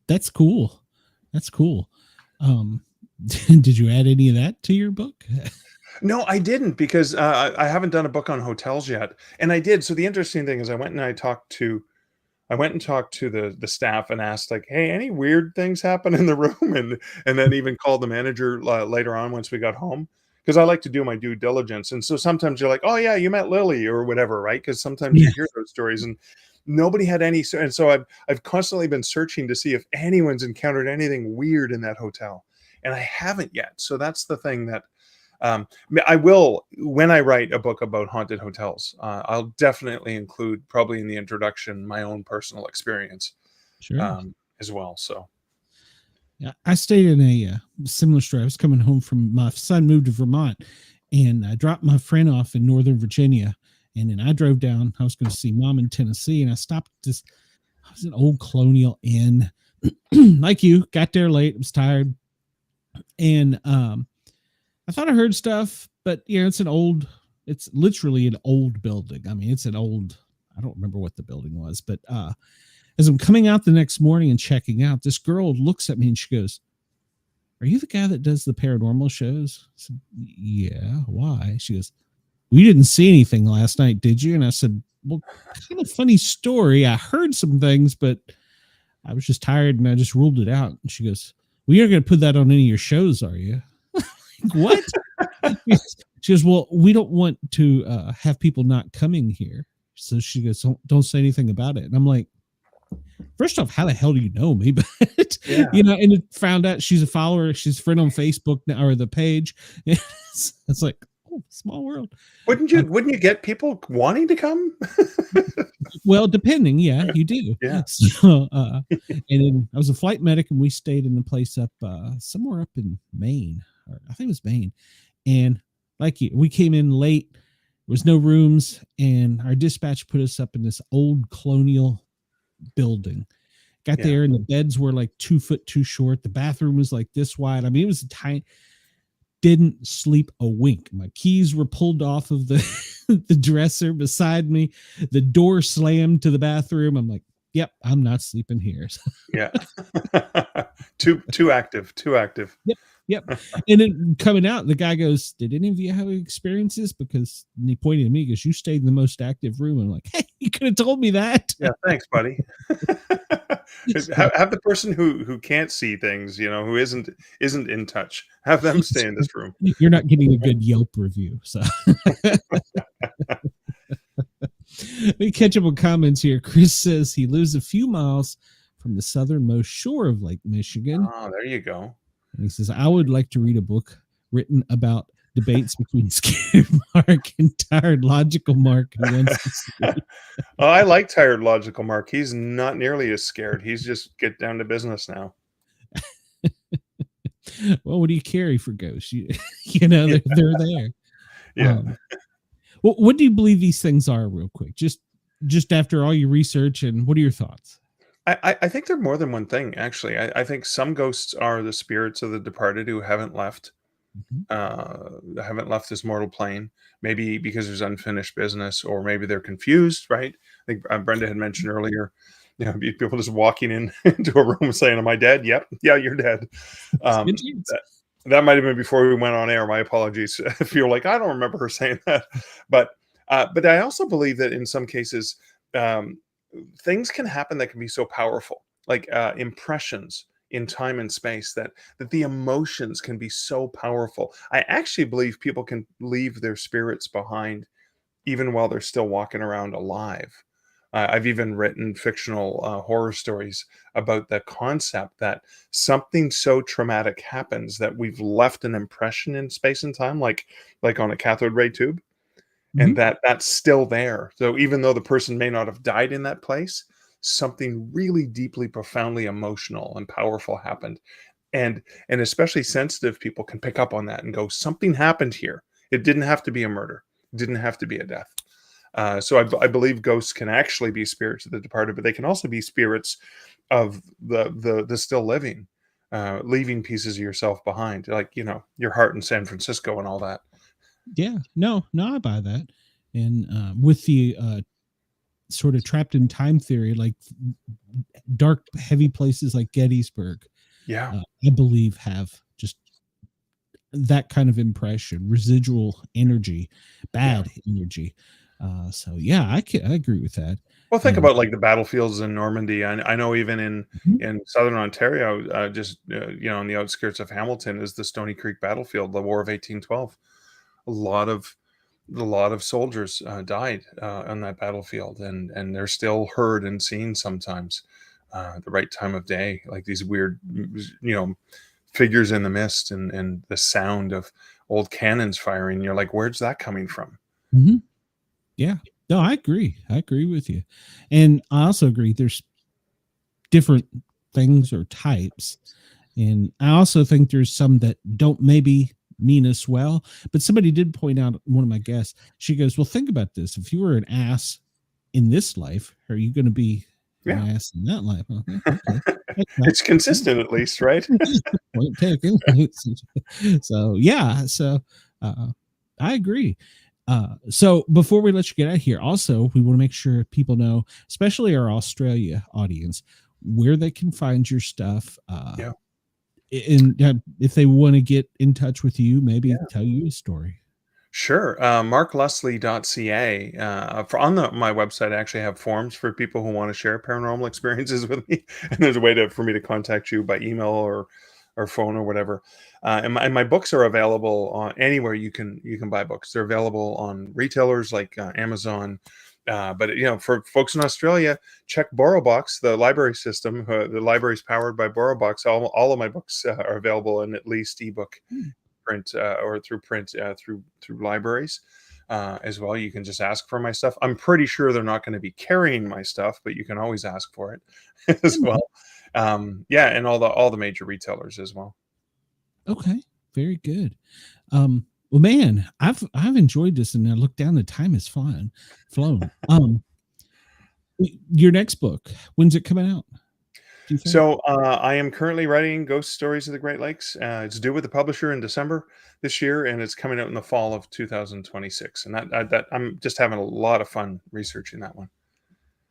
That's cool. Did you add any of that to your book? No, I didn't, because I haven't done a book on hotels yet. And I did. So the interesting thing is I went and talked to the staff and asked, like, hey, any weird things happen in the room? And then even called the manager later on once we got home, because I like to do my due diligence. And so sometimes you're like, oh yeah, you met Lily or whatever, right? Because sometimes you hear those stories, and nobody had any. And so I've constantly been searching to see if anyone's encountered anything weird in that hotel, and I haven't yet. So that's the thing that I will, when I write a book about haunted hotels, I'll definitely include, probably in the introduction, my own personal experience, as well. So, yeah, I stayed in a similar story. I was coming home from, my son moved to Vermont, and I dropped my friend off in Northern Virginia, and then I drove down. I was going to see mom in Tennessee, and I stopped at this. I was an old colonial inn, like you. Got there late. I was tired, and I thought I heard stuff, but it's literally an old building. I mean, it's an old, I don't remember what the building was, but as I'm coming out the next morning and checking out, this girl looks at me and she goes, are you the guy that does the paranormal shows? I said, yeah, why? She goes, we didn't see anything last night, did you? And I said, well, kind of funny story. I heard some things, but I was just tired and I just ruled it out. And she goes, We aren't going to put that on any of your shows, are you? What? She goes, well, we don't want to have people not coming here. So she goes, don't say anything about it. And I'm like, first off, how the hell do you know me? But and it found out she's a follower. She's a friend on Facebook now, or the page. It's like, oh, small world. Wouldn't you get people wanting to come? Well, depending, you do. Yeah. So, and then I was a flight medic, and we stayed in a place up somewhere up in Maine, or I think it was Maine. And we came in late. There was no rooms, and our dispatch put us up in this old colonial building. Got there, and the beds were like 2 foot too short. The bathroom was like this wide. I mean, it was tiny. Didn't sleep a wink. My keys were pulled off of the the dresser beside me. The door slammed to the bathroom. I'm like, yep, I'm not sleeping here. Yeah. Too active. Yep. And then coming out, the guy goes, did any of you have experiences? Because he pointed at me, because you stayed in the most active room. I'm like, hey, you could have told me that. Yeah, thanks, buddy. have the person who can't see things, who isn't in touch, have them stay in this room. You're not getting a good Yelp review. So let me catch up with comments here. Chris says he lives a few miles from the southernmost shore of Lake Michigan. Oh, there you go. And he says, I would like to read a book written about debates between Scared Mark and Tired Logical Mark. Oh, I like Tired Logical Mark. He's not nearly as scared. He's just get down to business now. Well, what do you carry for ghosts? They're there. Yeah. Well, what do you believe these things are, real quick? Just after all your research, and what are your thoughts? I think they're more than one thing, actually. I think some ghosts are the spirits of the departed who haven't left. Haven't left this mortal plane, maybe because there's unfinished business, or maybe they're confused, right? I think Brenda had mentioned earlier, people just walking into a room saying, am I dead? Yep. Yeah, you're dead. That might have been before we went on air. My apologies if you're like, I don't remember her saying that. But I also believe that in some cases, things can happen that can be so powerful, like impressions in time and space, that the emotions can be so powerful. I actually believe people can leave their spirits behind even while they're still walking around alive. I've even written fictional horror stories about the concept that something so traumatic happens that we've left an impression in space and time, like on a cathode ray tube, and that's still there. So even though the person may not have died in that place, something really deeply, profoundly emotional and powerful happened. And especially sensitive people can pick up on that and go, something happened here. It didn't have to be a murder. It didn't have to be a death. So I believe ghosts can actually be spirits of the departed, but they can also be spirits of the still living, leaving pieces of yourself behind, like, your heart in San Francisco and all that. Yeah, no, I buy that. And with the sort of trapped in time theory, like dark, heavy places like Gettysburg, I believe have just that kind of impression, residual energy, bad energy. So I agree with that. Well, think about like the battlefields in Normandy. I know even in southern Ontario, just on the outskirts of Hamilton, is the Stony Creek battlefield, the War of 1812. A lot of soldiers died on that battlefield, and they're still heard and seen sometimes at the right time of day, like these weird, figures in the mist, and the sound of old cannons firing. You're like, where's that coming from? Mm-hmm. Yeah, no, I agree with you. And I also agree there's different things or types. And I also think there's some that don't maybe mean us well, but somebody did point out, one of my guests, she goes, well, think about this. If you were an ass in this life, are you going to be an ass in that life? Okay. It's consistent, at least, right? Point taken. So I agree. So before we let you get out of here, also, we want to make sure people know, especially our Australia audience, where they can find your stuff. And if they want to get in touch with you, maybe tell you a story. Sure. markleslie.ca. On my website, I actually have forms for people who want to share paranormal experiences with me. And there's a way for me to contact you by email or or phone or whatever. And my books are available on anywhere you can buy books. They're available on retailers like Amazon. But for folks in Australia, check BorrowBox, the library system. The library is powered by BorrowBox. All of my books are available in at least ebook, print, or through print through libraries as well. You can just ask for my stuff. I'm pretty sure they're not going to be carrying my stuff, but you can always ask for it as well. And all the major retailers as well. Okay, very good. Well, man, I've enjoyed this, and I look down, the time has flown. Your next book, when's it coming out? So I am currently writing Ghost Stories of the Great Lakes. It's due with the publisher in December this year, and it's coming out in the fall of 2026. And that I'm just having a lot of fun researching that one.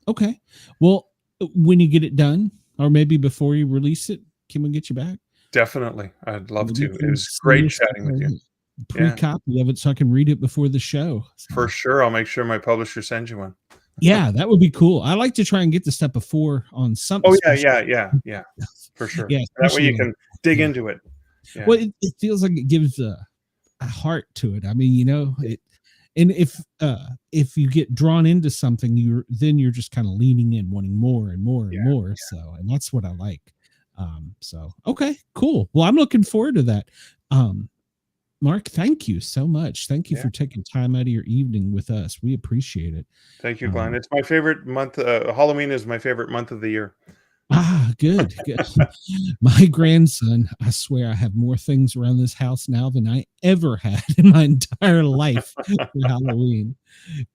Okay. Well, when you get it done, or maybe before you release it, can we get you back? Definitely. I'd love to. It was great chatting with you. Pre-copy of it so I can read it before the show. So. For sure. I'll make sure my publisher sends you one. Yeah, that would be cool. I like to try and get the stuff before on something. Oh, yeah. For sure. Yeah, that way you can dig into it. Yeah. Well, it feels like it gives a heart to it. I mean, and if you get drawn into something, you're just kind of leaning in, wanting more and more and more. Yeah. So, and that's what I like. So, okay, cool. Well, I'm looking forward to that. Mark, thank you so much. Thank you for taking time out of your evening with us. We appreciate it. Thank you, Glenn. It's my favorite month. Halloween is my favorite month of the year. Good. My grandson, I swear I have more things around this house now than I ever had in my entire life for Halloween.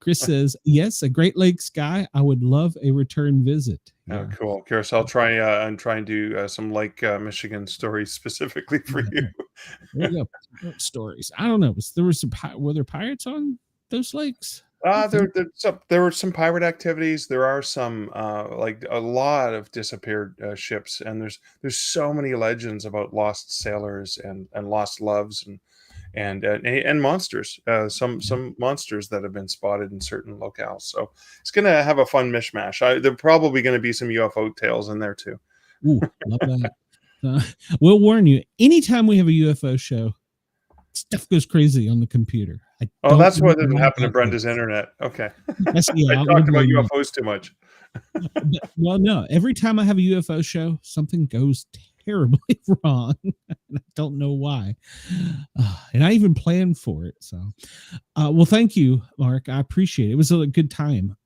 Chris says, yes, a Great Lakes guy. I would love a return visit. Oh, cool. Curious. I'll try and do some Lake Michigan stories specifically for you. There you go. Stories. I don't know. Were there pirates on those lakes? There were some pirate activities. There are some like a lot of disappeared ships, and there's so many legends about lost sailors and lost loves and monsters. Some monsters that have been spotted in certain locales. So it's gonna have a fun mishmash. There's probably going to be some UFO tales in there too. Ooh, love that. We'll warn you. Anytime we have a UFO show, stuff goes crazy on the computer. That's what didn't happen to Brenda's internet. Okay. I talked about UFOs too much. Well, no. Every time I have a UFO show, something goes terribly wrong. I don't know why. And I even planned for it. So, well, thank you, Mark. I appreciate it. It was a good time.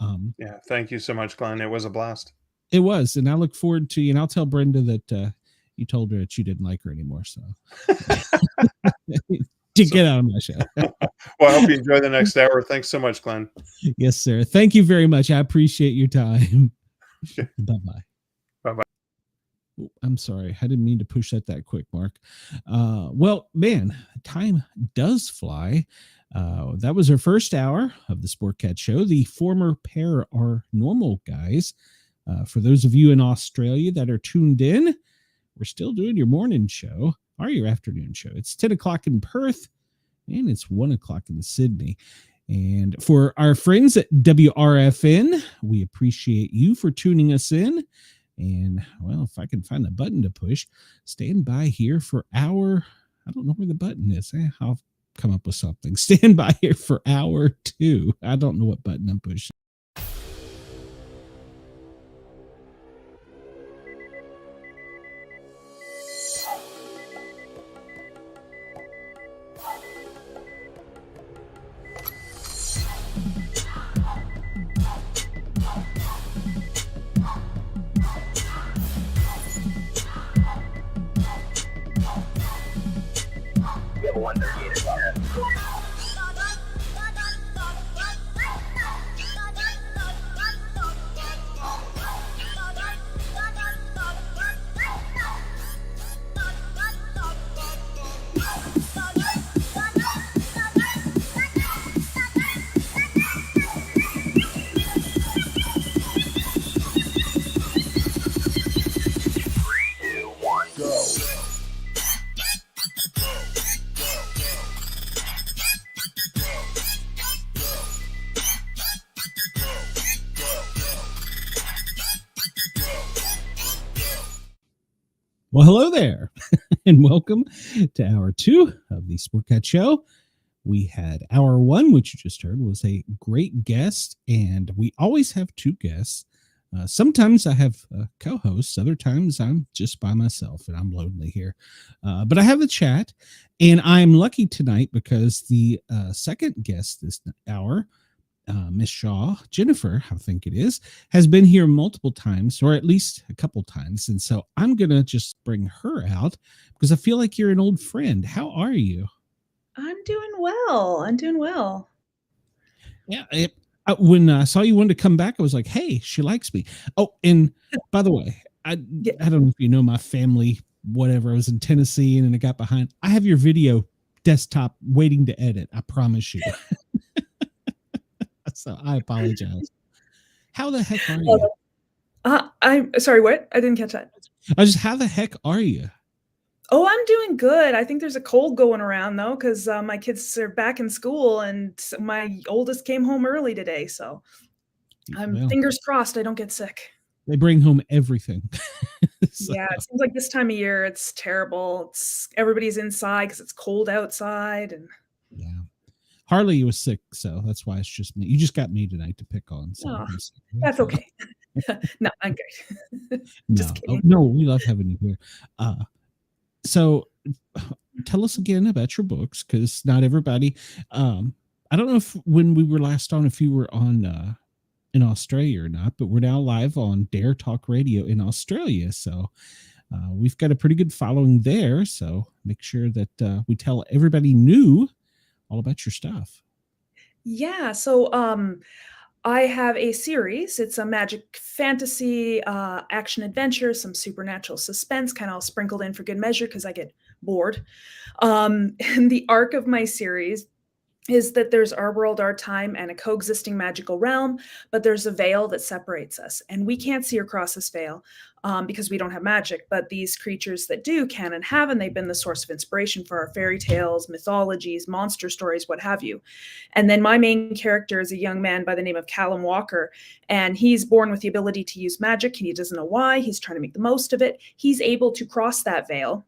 Thank you so much, Glenn. It was a blast. It was. And I look forward to, and I'll tell Brenda that you told her that you didn't like her anymore. So. Get out of my show. Well, I hope you enjoy the next hour. Thanks so much, Glenn. Yes, sir. Thank you very much. I appreciate your time. Bye-bye. Bye-bye. I'm sorry. I didn't mean to push that quick, Mark. Well, man, time does fly. That was our first hour of the Sportcat show. The former Paranormal guys. For those of you in Australia that are tuned in, we're still doing your morning show. Or your afternoon show. It's 10 o'clock in Perth and it's 1 o'clock in Sydney. And for our friends at WRFN, we appreciate you for tuning us in. And well, if I can find the button to push, stand by here for I don't know where the button is. I'll come up with something. Stand by here for hour 2. I don't know what button I'm pushing. Well, hello there, and welcome to hour 2 of the Sportcat Show. We had hour 1, which you just heard, was a great guest, and we always have 2 guests. Sometimes I have co-hosts, other times I'm just by myself, and I'm lonely here. But I have the chat, and I'm lucky tonight because the second guest this hour, Miss Shaw, Jennifer, I think it is, has been here multiple times, or at least a couple times. And so I'm going to just bring her out because I feel like you're an old friend. How are you? I'm doing well. Yeah. When I saw you wanted to come back, I was like, hey, she likes me. Oh, and by the way, I don't know if you know my family, whatever. I was in Tennessee and then I got behind. I have your video desktop waiting to edit. I promise you. So I apologize. How the heck are you? I'm sorry, what? I didn't catch that. How the heck are you? Oh, I'm doing good. I think there's a cold going around though, because my kids are back in school and my oldest came home early today. So I'm fingers crossed I don't get sick. They bring home everything. So. Yeah, it seems like this time of year it's terrible. Everybody's inside because it's cold outside. And yeah. Harley was sick, so that's why it's just me. You just got me tonight to pick on. So that's okay. No, I'm good. Just kidding. No, we love having you here. So tell us again about your books, because not everybody. I don't know if when we were last on, if you were on in Australia or not, but we're now live on Dare Talk Radio in Australia. So we've got a pretty good following there. So make sure that we tell everybody new all about your stuff. Yeah. So I have a series. It's a magic fantasy, action adventure, some supernatural suspense, kind of sprinkled in for good measure because I get bored. And the arc of my series is that there's our world, our time, and a coexisting magical realm, but there's a veil that separates us. And we can't see across this veil because we don't have magic, but these creatures that do can and have, and they've been the source of inspiration for our fairy tales, mythologies, monster stories, what have you. And then my main character is a young man by the name of Callum Walker, and he's born with the ability to use magic, and he doesn't know why. He's trying to make the most of it. He's able to cross that veil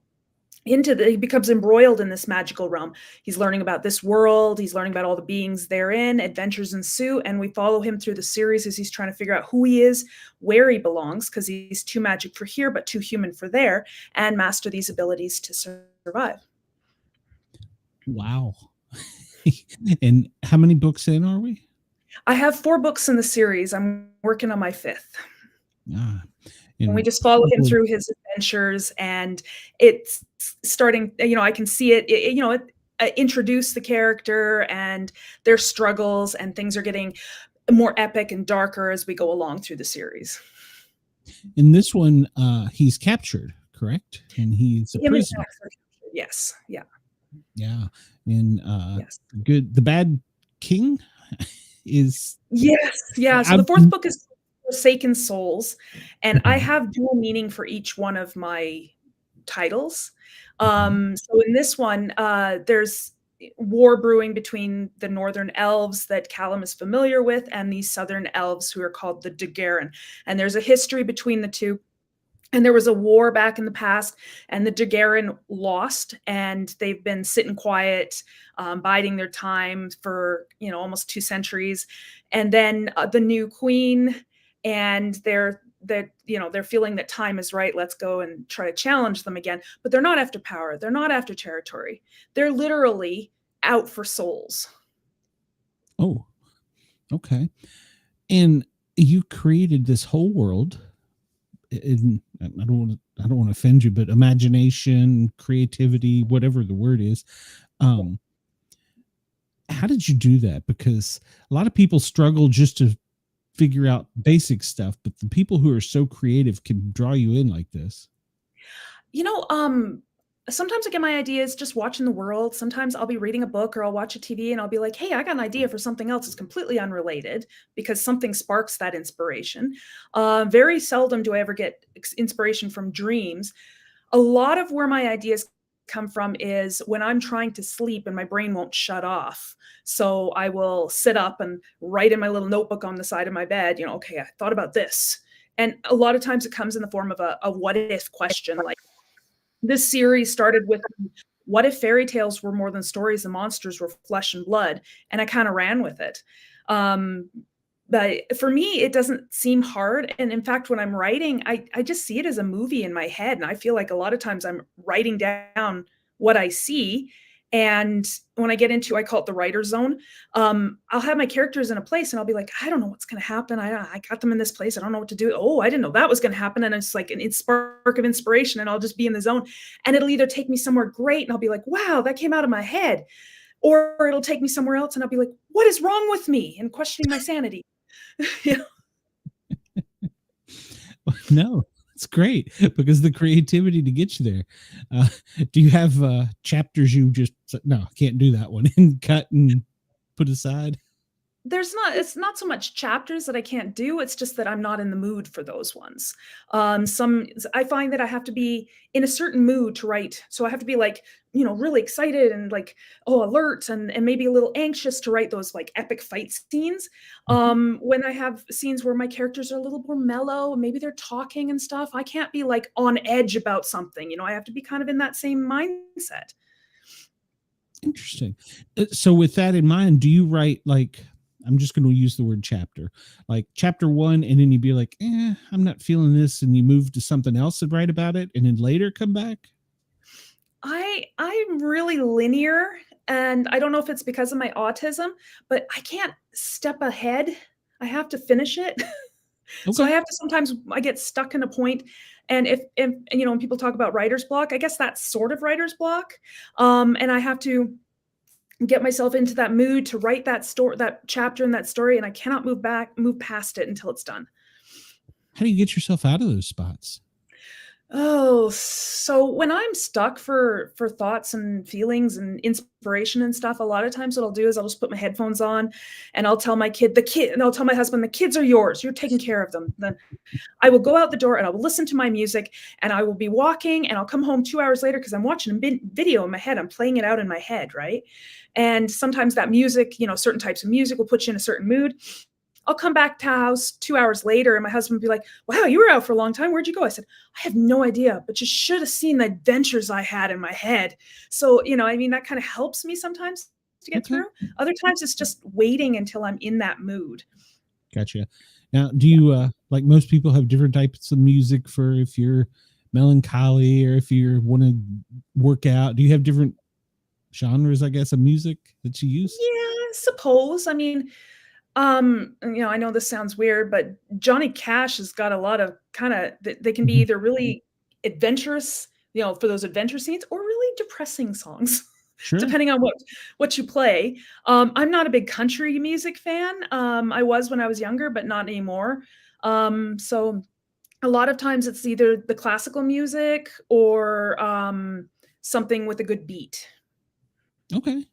he becomes embroiled in this magical realm. He's learning about this world. He's learning about all the beings therein. Adventures ensue, and we follow him through the series as he's trying to figure out who he is, where he belongs, because he's too magic for here, but too human for there, and master these abilities to survive. Wow. And how many books in are we? I have 4 books in the series. I'm working on my 5th. And we just follow him through his adventures, and it's starting, I can see it, introduce the character and their struggles, and things are getting more epic and darker as we go along through the series. In this one, he's captured, correct? And he's a prisoner. Yes. Yeah. Yeah. And yes. Good. The Bad King is. Yes. Yeah. So the 4th book is Forsaken Souls, and I have dual meaning for each one of my titles. So in this one, there's war brewing between the northern elves that Callum is familiar with and these southern elves who are called the Dundurn. And there's a history between the two. And there was a war back in the past, and the Dundurn lost, and they've been sitting quiet, biding their time for almost 2 centuries. And then the new queen, and they're feeling that time is right. Let's go and try to challenge them again. But they're not after power. They're not after territory. They're literally out for souls. Oh, okay. And you created this whole world. I don't want to offend you, but imagination, creativity, whatever the word is. How did you do that? Because a lot of people struggle just to figure out basic stuff, but the people who are so creative can draw you in like this. Sometimes I get my ideas just watching the world. Sometimes I'll be reading a book or I'll watch a TV and I'll be like, hey, I got an idea for something else that's completely unrelated because something sparks that inspiration. Very seldom do I ever get inspiration from dreams. A lot of where my ideas come from is when I'm trying to sleep and my brain won't shut off. So I will sit up and write in my little notebook on the side of my bed, okay, I thought about this. And a lot of times it comes in the form of a what if question, like, This series started with, what if fairy tales were more than stories and monsters were flesh and blood? And I kind of ran with it. Um, but for me, it doesn't seem hard. And in fact, when I'm writing, I just see it as a movie in my head. And I feel like a lot of times I'm writing down what I see. And when I get into, I call it the writer zone, I'll have my characters in a place and I'll be like, I don't know what's going to happen. I got them in this place. I don't know what to do. Oh, I didn't know that was going to happen. And it's like an spark of inspiration, and I'll just be in the zone, and it'll either take me somewhere great and I'll be like, wow, that came out of my head. Or it'll take me somewhere else and I'll be like, what is wrong with me? And questioning my sanity. Yeah. No, it's great because the creativity to get you there. Do you have chapters you just no, I can't do that one and cut and put aside? It's not so much chapters that I can't do, it's just that I'm not in the mood for those ones. I find that I have to be in a certain mood to write. So I have to be like, really excited and like, oh, alert and maybe a little anxious to write those like epic fight scenes. When I have scenes where my characters are a little more mellow, maybe they're talking and stuff, I can't be like on edge about something. I have to be kind of in that same mindset. Interesting. So with that in mind, do you write like, I'm just going to use the word chapter, like chapter 1, and then you'd be like, I'm not feeling this, and you move to something else and write about it, and then later come back? I'm really linear, and I don't know if it's because of my autism, but I can't step ahead. I have to finish it. So I Okay. have to, sometimes I get stuck in a point, and if when people talk about writer's block, I guess that's sort of writer's block. And I have to get myself into that mood to write that story, that chapter in that story, and I cannot move past it until it's done. How do you get yourself out of those spots? Oh, so when I'm stuck for thoughts and feelings and inspiration and stuff, a lot of times what I'll do is I'll just put my headphones on and I'll tell and I'll tell my husband, the kids are yours. You're taking care of them. Then I will go out the door and I will listen to my music, and I will be walking, and I'll come home 2 hours later because I'm watching a video in my head. I'm playing it out in my head, right? And sometimes that music, certain types of music will put you in a certain mood. I'll come back to house 2 hours later, and my husband would be like, wow, you were out for a long time. Where'd you go? I said, I have no idea, but you should have seen the adventures I had in my head. So, that kind of helps me sometimes to get Okay. through. Other times it's just waiting until I'm in that mood. Gotcha. Now, do you, like most people, have different types of music for if you're melancholy or if you want to work out? Do you have different genres, I guess, of music that you use? Yeah, I suppose. I know this sounds weird, but Johnny Cash has got a lot of they can be Mhm. either really adventurous, for those adventure scenes, or really depressing songs, Sure. depending on what you play. I'm not a big country music fan. I was when I was younger, but not anymore. So a lot of times it's either the classical music or something with a good beat. Okay.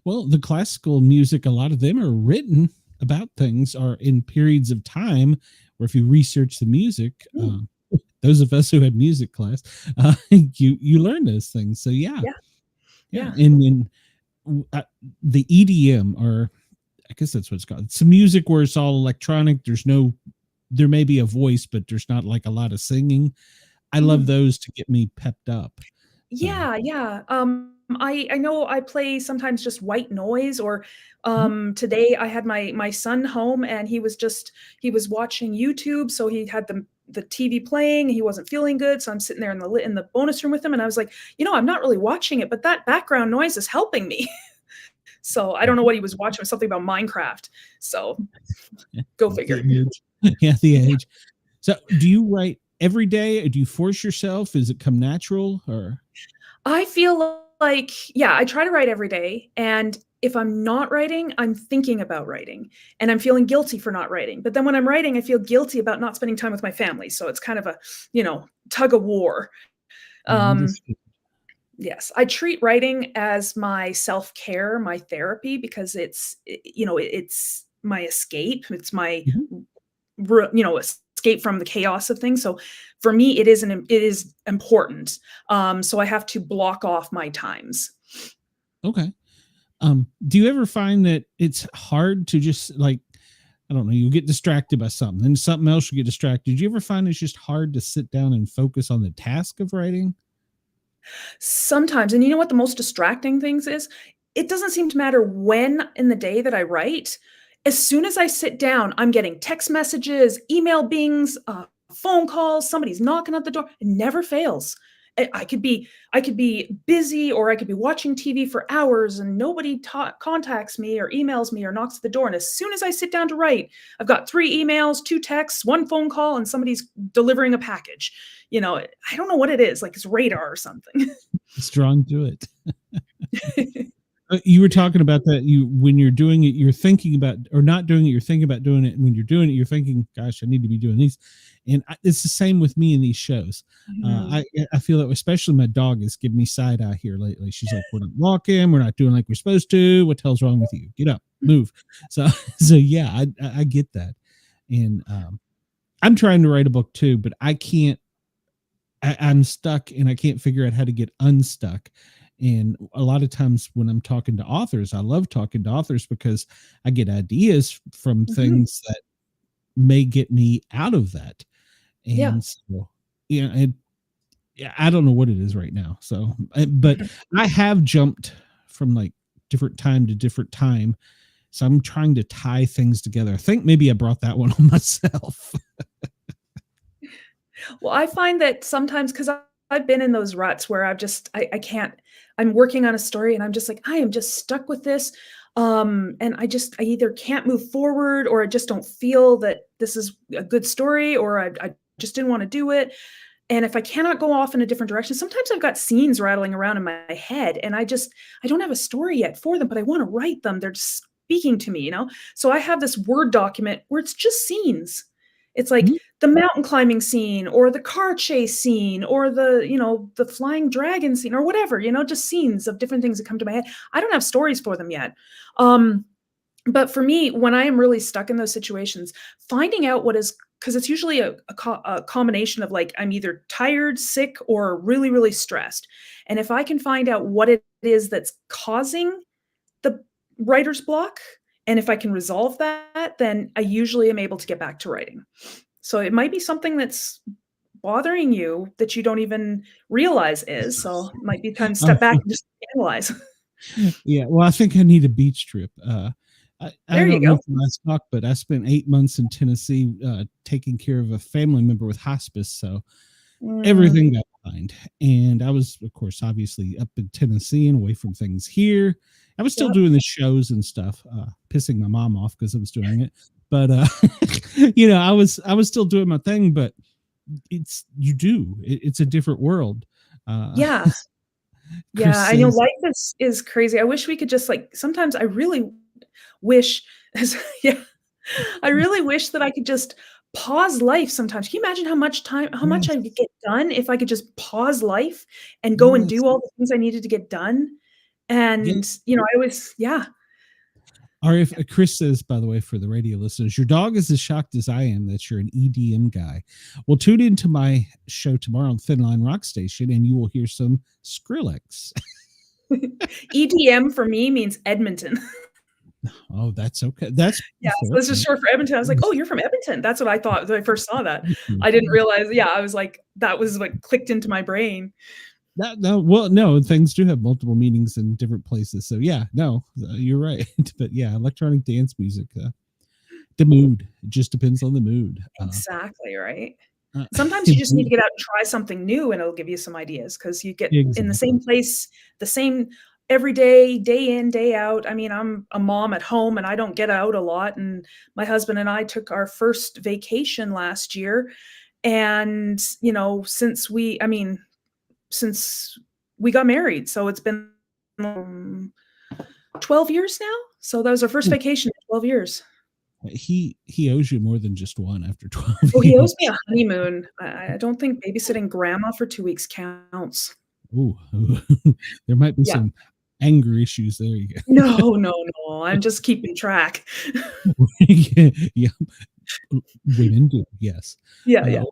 Well, the classical music, a lot of them are written about things are in periods of time where if you research the music, those of us who had music class, you learn those things. So yeah. Yeah, Yeah. yeah. And the EDM, or I guess that's what it's called. It's music where it's all electronic. There may be a voice, but there's not like a lot of singing. I love Mhm. those to get me pepped up. So, Yeah, yeah. I know I play sometimes just white noise, or mhm. today I had my son home, and he was watching YouTube, so he had the TV playing. He wasn't feeling good, so I'm sitting there in the bonus room with him, and I was like, I'm not really watching it, but that background noise is helping me. So I don't know what he was watching. It was something about Minecraft. So go The figure. age. Yeah, the age. So do you write every day? Or do you force yourself? Does it come natural or? I feel like, yeah, I try to write every day. And if I'm not writing, I'm thinking about writing, and I'm feeling guilty for not writing. But then when I'm writing, I feel guilty about not spending time with my family. So it's kind of a, tug of war. Um, Understood. yes, I treat writing as my self-care, my therapy, because it's my escape. It's my, Mhm. escape from the chaos of things. So for me, it is important. So I have to block off my times. Okay. Do you ever find that it's hard to just like, I don't know, you get distracted by something, then something else you get distracted. Do you ever find it's just hard to sit down and focus on the task of writing? Sometimes, and you know what the most distracting things is? It doesn't seem to matter when in the day that I write. As soon as I sit down, I'm getting text messages, email bings, phone calls, somebody's knocking at the door. It never fails. I could be busy or I could be watching TV for hours and nobody contacts me or emails me or knocks at the door. And as soon as I sit down to write, I've got 3 emails, 2 texts, 1 phone call, and somebody's delivering a package. I don't know what it is, like it's radar or something. It's drawn to it. You were talking about that. When you're doing it, you're thinking about, or not doing it, you're thinking about doing it. And when you're doing it, you're thinking, "Gosh, I need to be doing these." And it's the same with me in these shows. I feel that, especially my dog is giving me side eye here lately. She's like, "We're not walking. We're not doing like we're supposed to. What the hell's wrong with you? Get up, move." So yeah, I get that. And I'm trying to write a book too, but I can't. I'm stuck, and I can't figure out how to get unstuck. And a lot of times when I'm talking to authors, I love talking to authors because I get ideas from things that may get me out of that. And Yeah. so, I don't know what it is right now. So, but I have jumped from like different time to different time. So I'm trying to tie things together. I think maybe I brought that one on myself. Well, I find that sometimes because I've been in those ruts where I can't. I'm working on a story and I'm just like, I am just stuck with this. And I either can't move forward or I just don't feel that this is a good story or I just didn't want to do it. And if I cannot go off in a different direction, sometimes I've got scenes rattling around in my head and I don't have a story yet for them, but I want to write them. They're just speaking to me, So I have this Word document where it's just scenes. It's like the mountain climbing scene or the car chase scene or the flying dragon scene or whatever, just scenes of different things that come to my head. I don't have stories for them yet. But for me, when I am really stuck in those situations, finding out because it's usually a combination of like, I'm either tired, sick, or really, really stressed. And if I can find out what it is that's causing the writer's block, and if I can resolve that, then I usually am able to get back to writing. So it might be something that's bothering you that you don't even realize is. So it might be time to step back and just analyze. Yeah. Well, I think I need a beach trip. I There you don't know go. if the last talk, but I spent 8 months in Tennessee taking care of a family member with hospice. So everything got behind. And I was, of course, obviously up in Tennessee and away from things here. I was still Yep. doing the shows and stuff, pissing my mom off because I was doing it. But I was still doing my thing. But it's a different world. Yeah. Chris Yeah. I know says, life is crazy. I wish we could just sometimes I really wish, yeah, I really wish that I could just pause life sometimes. Can you imagine how much yes, I could get done if I could just pause life and go and yes, do all the things I needed to get done? yes. And, I always, yeah. Or if Chris says, by the way, for the radio listeners, your dog is as shocked as I am that you're an EDM guy. Well, tune into my show tomorrow on Thin Line Rock Station, and you will hear some Skrillex. EDM for me means Edmonton. Oh, that's okay. That's Yeah, so this is short for Edmonton. I was like, "Oh, you're from Edmonton." That's what I thought when I first saw that. I didn't realize, yeah, I was like, that was what clicked into my brain. No, things do have multiple meanings in different places. So yeah, no, you're right. But yeah, electronic dance music, the mood. It just depends on the mood. Exactly, right? Sometimes you just need to get out and try something new, and it'll give you some ideas because you get in the same place, the same every day in, day out. I mean, I'm a mom at home and I don't get out a lot. And my husband and I took our first vacation last year. And, since we got married, so it's been 12 years now. So that was our first vacation in 12 years. He owes you more than just one after 12 Oh, he years. owes me a honeymoon. I don't think babysitting grandma for 2 weeks counts. Ooh, there might be Yeah. some anger issues there. You go. No. I'm just keeping track. Yeah, women do. Yes. Yeah.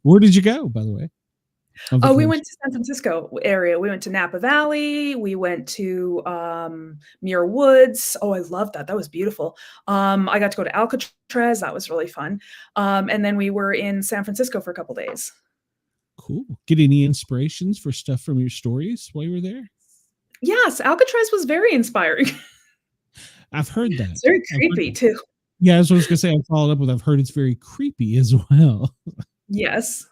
Where did you go, by the way? Oh, we went to San Francisco area. We went to Napa Valley. We went to Muir Woods. Oh, I love that. That was beautiful. I got to go to Alcatraz. That was really fun. And then we were in San Francisco for a couple days. Cool. Get any inspirations for stuff from your stories while you were there? Yes, Alcatraz was very inspiring. I've heard that. It's very I've heard creepy that. too. Yeah, that's what I was gonna say. I followed up with I've heard it's very creepy as well. Yes.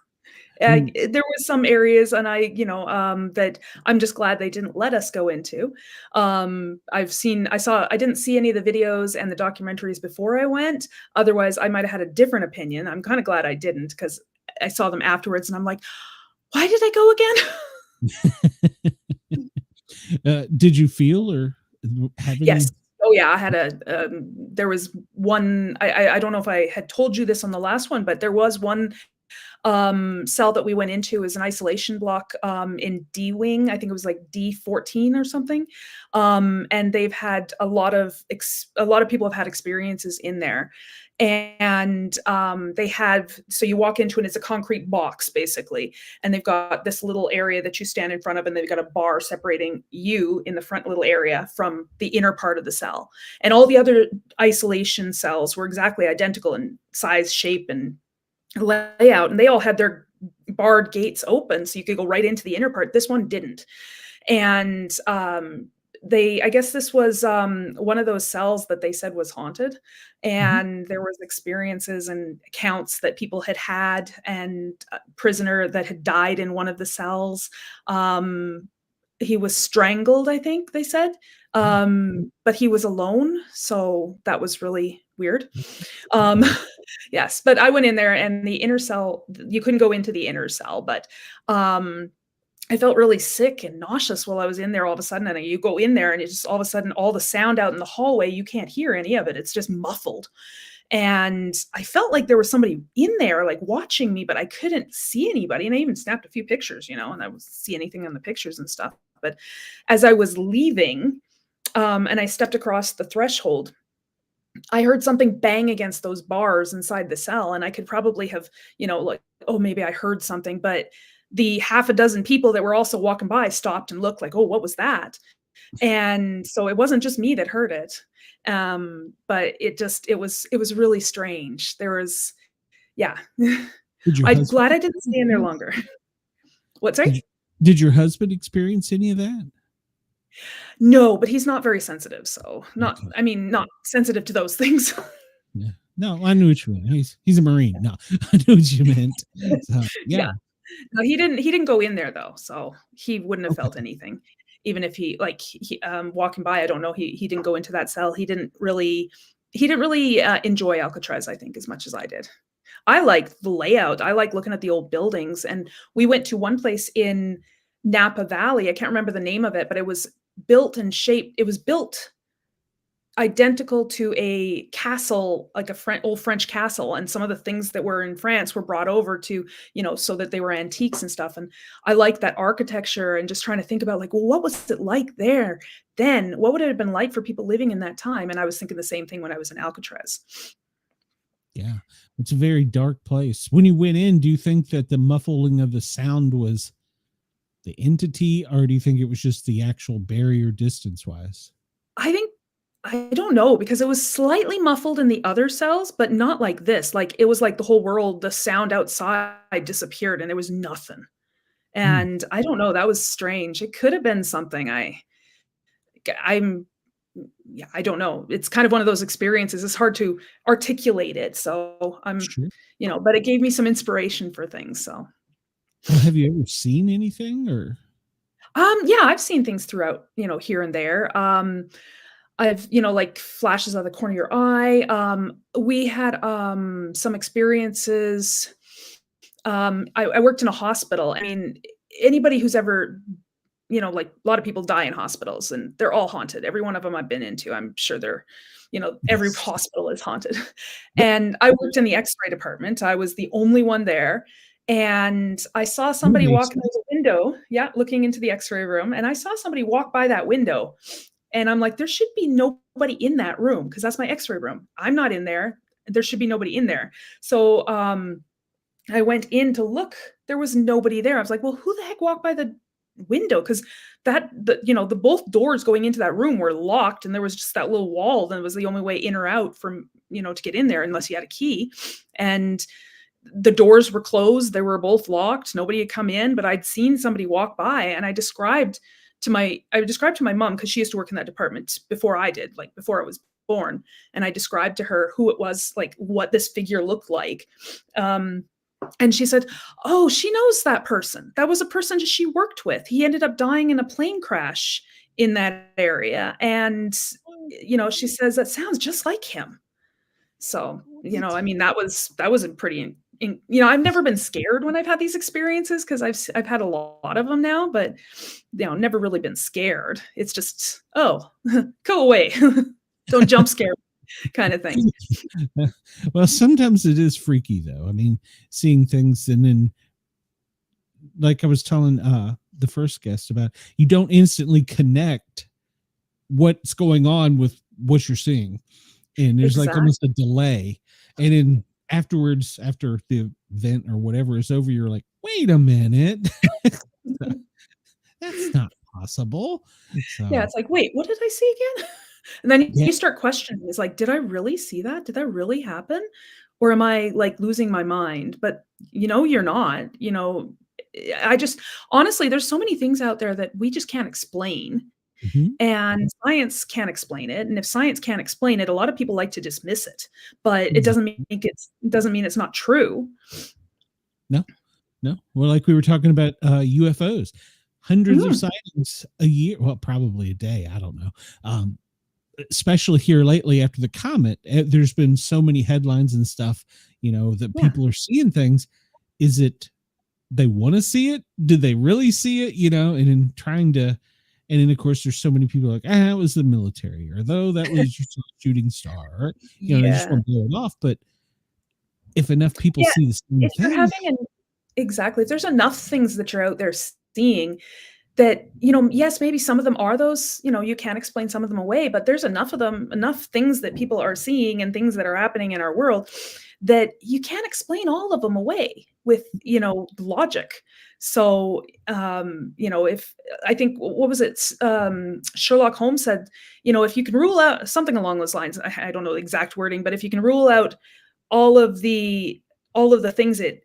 And There was some areas and that I'm just glad they didn't let us go into. I didn't see any of the videos and the documentaries before I went. Otherwise, I might have had a different opinion. I'm kind of glad I didn't because I saw them afterwards and I'm like, why did I go again? did you feel or have any? Yes. Oh yeah, I had there was one, I don't know if I had told you this on the last one, but there was one cell that we went into is an isolation block in D wing. I think it was like D14 or something. And they've had a lot of people have had experiences in there. And so you walk into it, and it's a concrete box basically. And they've got this little area that you stand in front of, and they've got a bar separating you in the front little area from the inner part of the cell. And all the other isolation cells were exactly identical in size, shape, and layout, and they all had their barred gates open so you could go right into the inner part. This one didn't. And I guess this was one of those cells that they said was haunted, and there was experiences and accounts that people had and a prisoner that had died in one of the cells. He was strangled, I think they said, but he was alone, so that was really weird. Yes, but I went in there, and the inner cell, you couldn't go into the inner cell, but I felt really sick and nauseous while I was in there all of a sudden. And you go in there and it's just all of a sudden all the sound out in the hallway, you can't hear any of it. It's just muffled. And I felt like there was somebody in there like watching me, but I couldn't see anybody. And I even snapped a few pictures, and I wouldn't see anything on the pictures and stuff. But as I was leaving, and I stepped across the threshold, I heard something bang against those bars inside the cell. And I could probably have, like, oh, maybe I heard something, but the half a dozen people that were also walking by stopped and looked like, oh, what was that? And so it wasn't just me that heard it. But it was really strange. There was, yeah. I'm glad I didn't stay in there longer. What, sorry? Did your husband experience any of that? No, but he's not very sensitive. So not sensitive to those things. Yeah. No, I knew what you meant. He's a Marine. No, I knew what you meant. So, yeah. No, he didn't go in there though. So he wouldn't have felt anything. Even if he walking by, I don't know. He didn't go into that cell. He didn't really enjoy Alcatraz, I think, as much as I did. I like the layout. I like looking at the old buildings. And we went to one place in Napa Valley. I can't remember the name of it, but it was built and shaped. It was built identical to a castle, like old French castle. And some of the things that were in France were brought over to, so that they were antiques and stuff. And I like that architecture, and just trying to think about like, well, what was it like there then? What would it have been like for people living in that time? And I was thinking the same thing when I was in Alcatraz. Yeah, it's a very dark place. When you went in, do you think that the muffling of the sound was the entity, or do you think it was just the actual barrier distance wise? I don't know, because it was slightly muffled in the other cells, but not like this. Like it was like the whole world, the sound outside disappeared and there was nothing. And I don't know, that was strange. It could have been something. I don't know. It's kind of one of those experiences. It's hard to articulate it. So I'm, Sure. But it gave me some inspiration for things. So Well, have you ever seen anything or? yeah, I've seen things throughout, here and there. I've, like flashes out of the corner of your eye. We had some experiences. I worked in a hospital. I mean, anybody who's ever, like a lot of people die in hospitals, and they're all haunted. Every one of them I've been into, I'm sure they're, every hospital is haunted. And I worked in the X-ray department. I was the only one there. And I saw somebody walking through the window, looking into the X-ray room. And I saw somebody walk by that window. And I'm like, there should be nobody in that room, because that's my X-ray room. I'm not in there. There should be nobody in there. So I went in to look. There was nobody there. I was like, well, who the heck walked by the window? Because the both doors going into that room were locked, and there was just that little wall. That was the only way in or out from, to get in there, unless you had a key. And the doors were closed. They were both locked. Nobody had come in, but I'd seen somebody walk by, and I described to my mom, because she used to work in that department before I did, like before I was born. And I described to her who it was, like what this figure looked like. And she said, "Oh, she knows that person. That was a person she worked with. He ended up dying in a plane crash in that area." And, she says, "That sounds just like him." So, I mean, that was a pretty, I've never been scared when I've had these experiences, because I've had a lot of them now, but, never really been scared. It's just, oh, go away. Don't jump scare kind of thing. Well, sometimes it is freaky though. I mean, seeing things, and then like I was telling the first guest about, you don't instantly connect what's going on with what you're seeing. And there's like almost a delay. And then afterwards, after the event or whatever is over, you're like, wait a minute. That's not possible. So, yeah, it's like, wait, what did I see again? And then you start questioning. It's like, did I really see that? Did that really happen? Or am I like losing my mind? But you're not. I just, honestly, there's so many things out there that we just can't explain. And science can't explain it. And if science can't explain it, a lot of people like to dismiss it. But it doesn't mean it's not true. No. Well, like we were talking about UFOs, hundreds of sightings a year. Well, probably a day. I don't know. Especially here lately after the comet, there's been so many headlines and stuff, that people are seeing things. Is it they want to see it? Did they really see it? And in trying to, and then of course there's so many people like, it was the military, or though that was just a shooting star, or, they just want to blow it off. But if enough people see the same thing, exactly, if there's enough things that you're out there seeing, that, yes, maybe some of them are those, you can't explain some of them away, but there's enough of them, enough things that people are seeing and things that are happening in our world that you can't explain all of them away with, logic. So, if I think, what was it? Sherlock Holmes said, if you can rule out something along those lines, I don't know the exact wording, but if you can rule out all of the things that,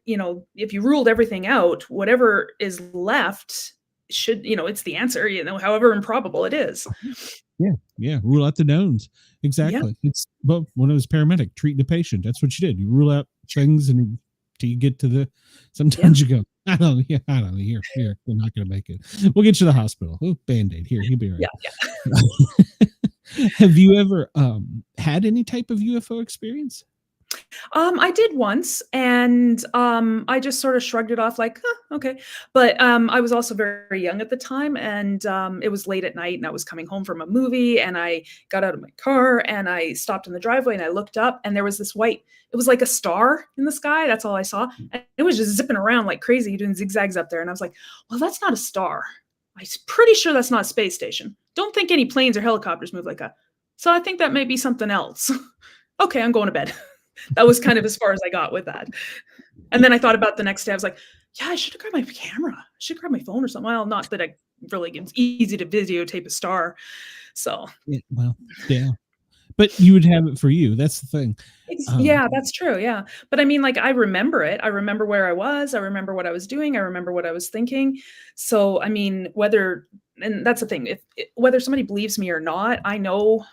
if you ruled everything out, whatever is left should, it's the answer, however improbable it is. Yeah. Rule out the knowns. Exactly. It's, well, when it was paramedic treating a patient, that's what you did. You rule out things until you get to sometimes you go, I don't know. Here, we're not going to make it. We'll get you to the hospital. Oh, Band-Aid. Here, you'll be all right. Yeah. Have you ever had any type of UFO experience? I did once, and I just sort of shrugged it off like, okay. But I was also very young at the time, and it was late at night, and I was coming home from a movie, and I got out of my car, and I stopped in the driveway, and I looked up, and there was this white, it was like a star in the sky. That's all I saw. And it was just zipping around like crazy, doing zigzags up there. And I was like, well, that's not a star. I'm pretty sure that's not a space station. Don't think any planes or helicopters move like that. So I think that may be something else. Okay, I'm going to bed. That was kind of as far as I got with that. And then I thought about the next day. I was like, yeah, I should have grabbed my camera. I should grab my phone or something. Well, not that it's easy to videotape a star. So, yeah. But you would have it for you. That's the thing. Yeah, that's true. Yeah. But I mean, like, I remember it. I remember where I was. I remember what I was doing. I remember what I was thinking. So, I mean, and that's the thing, whether somebody believes me or not, I know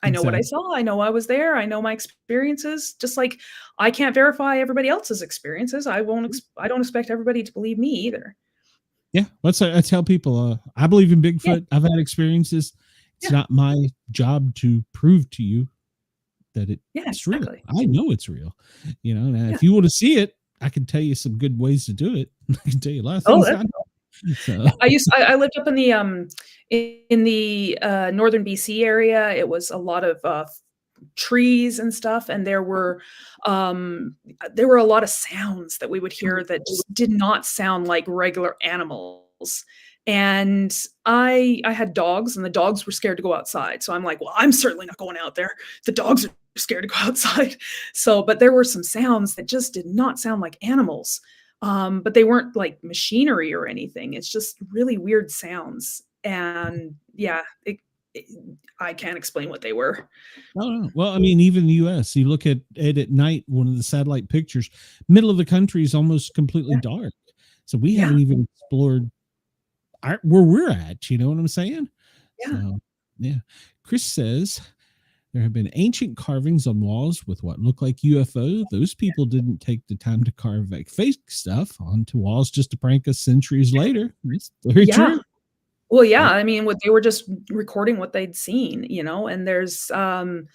what I saw. I know I was there. I know my experiences. Just like I can't verify everybody else's experiences. I don't expect everybody to believe me either. Yeah. I tell people, I believe in Bigfoot. Yeah. I've had experiences. It's not my job to prove to you that it's real. I know it's real. Now, if you want to see it, I can tell you some good ways to do it. I can tell you a lot of things. So. I lived up in the northern BC area. It was a lot of trees and stuff, and there were a lot of sounds that we would hear that just did not sound like regular animals. And I had dogs, and the dogs were scared to go outside. So I'm like, well, I'm certainly not going out there. The dogs are scared to go outside. So, but there were some sounds that just did not sound like animals. But they weren't like machinery or anything. It's just really weird sounds. And yeah, I can't explain what they were. Oh, no. Well, I mean, even the U.S., you look at it at night, one of the satellite pictures, middle of the country is almost completely Yeah. dark. So we Yeah. haven't even explored where we're at. You know what I'm saying? Yeah. So, yeah. Chris says there have been ancient carvings on walls with what look like UFO. Those people didn't take the time to carve like fake stuff onto walls just to prank us centuries later. It's very Yeah. true. Well, yeah, Yeah. I mean, what they were just recording what they'd seen, and there's, and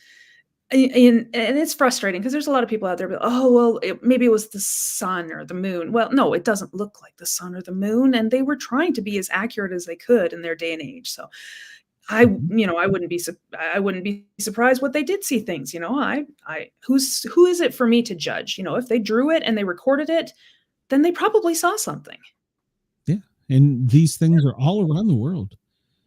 it's frustrating because there's a lot of people out there, but, "Oh, well, maybe it was the sun or the moon." Well, no, it doesn't look like the sun or the moon, and they were trying to be as accurate as they could in their day and age, so Mhm. I wouldn't be surprised what they did see things, who is it for me to judge? If they drew it and they recorded it, then they probably saw something. Yeah. And these things are all around the world.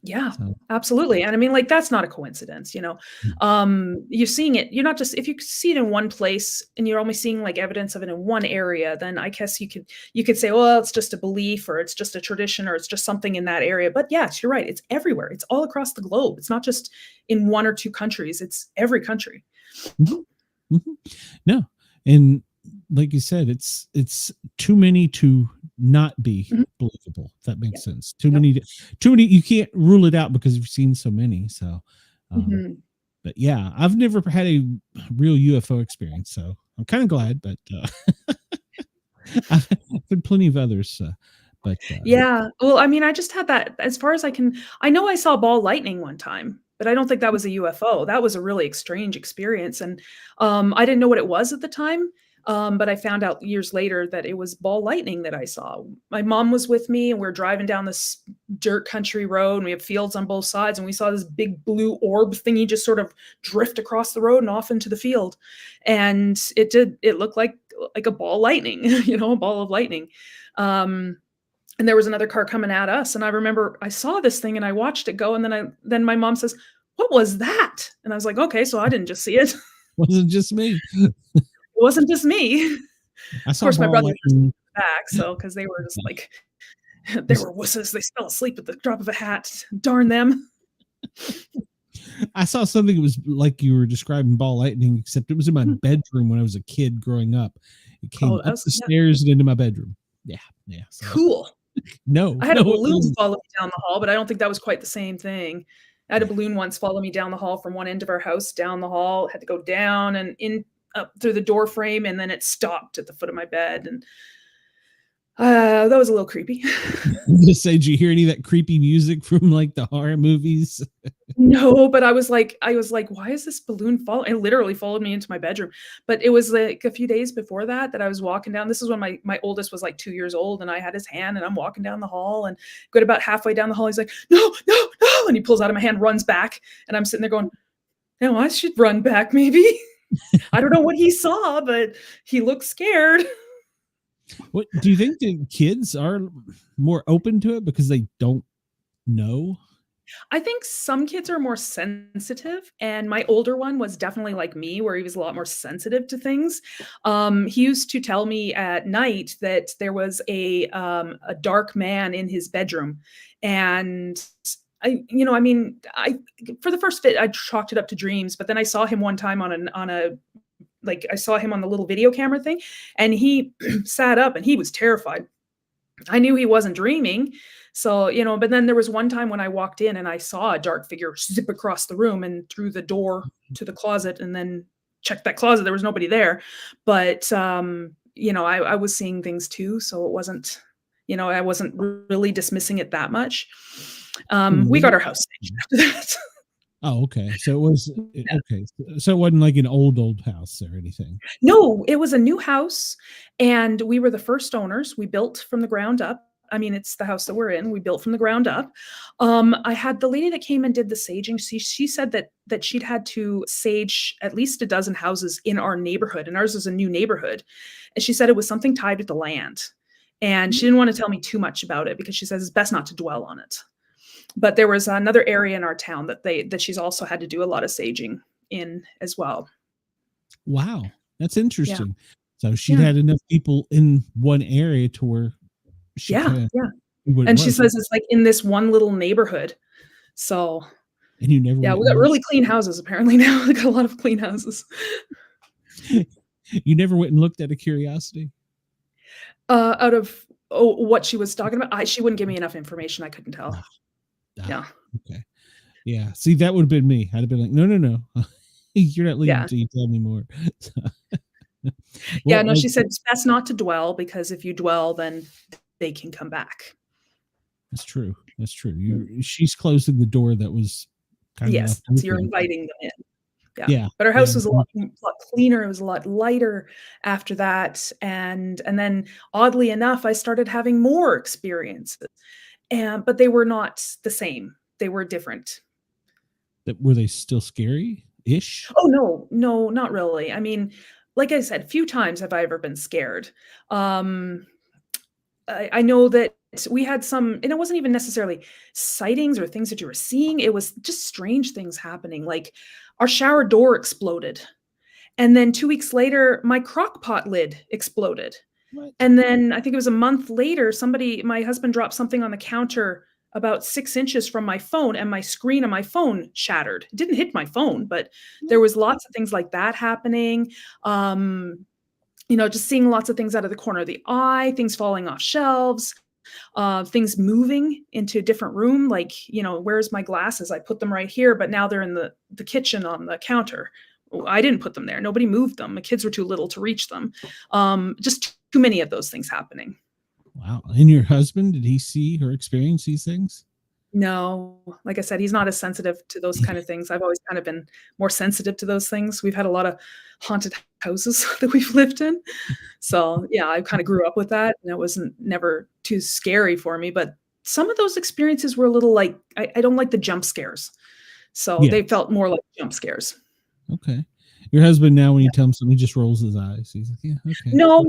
Yeah, So, absolutely, and I mean, like, that's not a coincidence, mm, You're seeing it you're not just if you see it in one place and you're only seeing, like, evidence of it in one area, then I guess you could say, "Well, it's just a belief, or it's just a tradition, or it's just something in that area," but yes, you're right, it's everywhere, it's all across the globe, it's not just in 1 or 2 countries, it's every country. mhm, mhm. No. And like you said, it's too many to not be Mhm, believable. If that yeah, makes sense. Too yep, many too many, you can't rule it out because you've seen so many. So um mhm. but yeah, I've never had a real UFO experience, so I'm kind of glad, but I've had plenty of others. But Yeah. Well, I mean, I just had that as far as I know I saw ball lightning one time, but I don't think that was a UFO. That was a really strange experience, and, I didn't know what it was at the time, but I found out years later that it was ball lightning that I saw. My mom was with me, and we're driving down this dirt country road, and we have fields on both sides, and we saw this big blue orb thingy just sort of drift across the road and off into the field, and it looked like a ball lightning, a ball of lightning. Um and there was another car coming at us, and I remember I saw this thing and I watched it go, and then my mom says, "What was that?" And I was like, "Okay, so I didn't just see it." It wasn't just me. wasn't just me. I Of saw course, my ball brothers were lightning. back, so because they were just like they were wusses, they fell asleep at the drop of a hat. Darn them. I saw something that was like you were describing ball lightning, except it was in my Mhm. bedroom when I was a kid growing up. It Oh, came that up was the yeah, stairs and into my bedroom. Yeah, yeah. So cool. no, I had a no, it balloon wasn't. follow me down the hall, but I don't think that was quite the same thing. I had a balloon once follow me down the hall from one end of our house down the hall, had to go down and in up through the door frame, and then it stopped at the foot of my bed, and, that was a little creepy. Just say, did you hear any of that creepy music from like the horror movies? No, but I was like, "Why is this balloon follow" it literally followed me into my bedroom, but it was, like, a few days before that I was walking down this is when my oldest was, like, 2 years old, and I had his hand, and I'm walking down the hall, and get about halfway down the hall, he's like, "No, no, no," and he pulls out of my hand, runs back, and I'm sitting there going, "No, I should run back maybe." I don't know what he saw, but he looked scared. What do you think the kids are more open to it because they don't know? I think some kids are more sensitive, and my older one was definitely like me, where he was a lot more sensitive to things. He used to tell me at night that there was a dark man in his bedroom, and I mean, I for the first bit, I chalked it up to dreams, but then I saw him one time I saw him on the little video camera thing, and he sat up and he was terrified. I knew he wasn't dreaming. So, but then there was one time when I walked in and I saw a dark figure zip across the room and through the door to the closet and then checked that closet. There was nobody there. But, I was seeing things too. So it wasn't, I wasn't really dismissing it that much. We got our house staged after that. Oh, okay. So it was okay. So it wasn't like an old house or anything. No, it was a new house, and we were the first owners. We built from the ground up. I mean, it's the house that we're in. We built from the ground up. I had the lady that came and did the saging. She said that she'd had to sage at least a dozen houses in our neighborhood, and ours is a new neighborhood. And she said it was something tied with the land. And she didn't want to tell me too much about it because she says it's best not to dwell on it. But there was another area in our town that she's also had to do a lot of saging in as well. Wow, that's Yeah. interesting. So she'd Yeah. had enough people in one area to where she Yeah, kind of yeah. knew what it And she was. says it's, like, in this one little neighborhood. So, And you never Yeah, went we and got really clean houses apparently now. We got a lot of clean houses. you never went and looked at a curiosity? Out of what she was talking about, she wouldn't give me enough information. I couldn't tell. Yeah. Okay. Yeah. See, that would have been me. I'd have been like, no. You're not leaving Yeah. until you tell me more. Yeah, no, she said it's best not to dwell, because if you dwell, then they can come back. That's true. That's true. She's closing the door that was kind of Yes, left so you're open. inviting them in. Yeah. But our house was a lot cleaner. It was a lot lighter after that. And then oddly enough, I started having more experiences. But they were not the same. They were different. Were they still scary-ish? Oh, no, not really. I mean, like I said, few times have I ever been scared. I know that we had some, and it wasn't even necessarily sightings or things that you were seeing. It was just strange things happening. Like our shower door exploded. And then 2 weeks later, my crock pot lid exploded. What? And then I think it was a month later, my husband dropped something on the counter about 6 inches from my phone, and my screen on my phone shattered. It didn't hit my phone, but there was lots of things like that happening. Just seeing lots of things out of the corner of the eye, things falling off shelves, things moving into a different room. Like, where's my glasses? I put them right here, but now they're in the kitchen on the counter. I didn't put them there. Nobody moved them. The kids were too little to reach them. Just too many of those things happening. Wow. And your husband, did he see or experience these things? No, like I said, he's not as sensitive to those kind of things. I've always kind of been more sensitive to those things. We've had a lot of haunted houses that we've lived in. So yeah, I kind of grew up with that, and it wasn't never too scary for me. But some of those experiences were a little like, I don't like the jump scares. So they felt more like jump scares. Okay. Your husband now, when you tell him something, he just rolls his eyes. He's like, yeah, okay. No,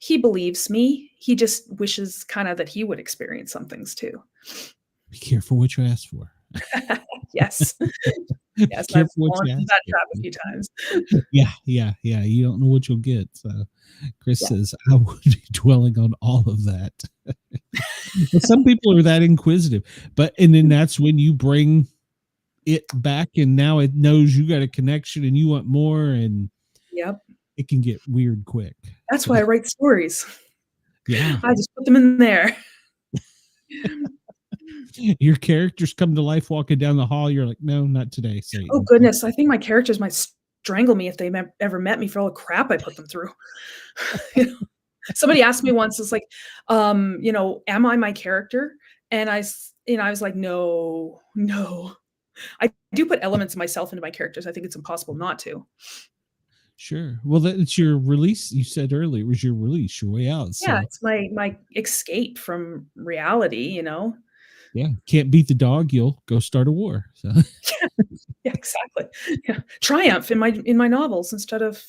he believes me. He just wishes kind of that he would experience some things too. Be careful what you ask for. Yes. Yes, I've fallen into that trap a few times. Yeah. You don't know what you'll get. So Chris says, I would be dwelling on all of that. But some people are that inquisitive. And then that's when you bring it back, and now it knows you got a connection and you want more, and it can get weird quick. That's why I write stories. Yeah. I just put them in there. Your characters come to life walking down the hall. You're like, no, not today. Satan. Oh goodness. I think my characters might strangle me if they ever met me for all the crap I put them through. Somebody asked me once, it's like, am I my character? And I was like, no. I do put elements of myself into my characters. I think it's impossible not to. Sure. Well, it's your release. You said earlier it was your release, your way out. So. Yeah, it's my escape from reality, Yeah. Can't beat the dog, you'll go start a war. So yeah, exactly. Yeah. Triumph in my novels instead of,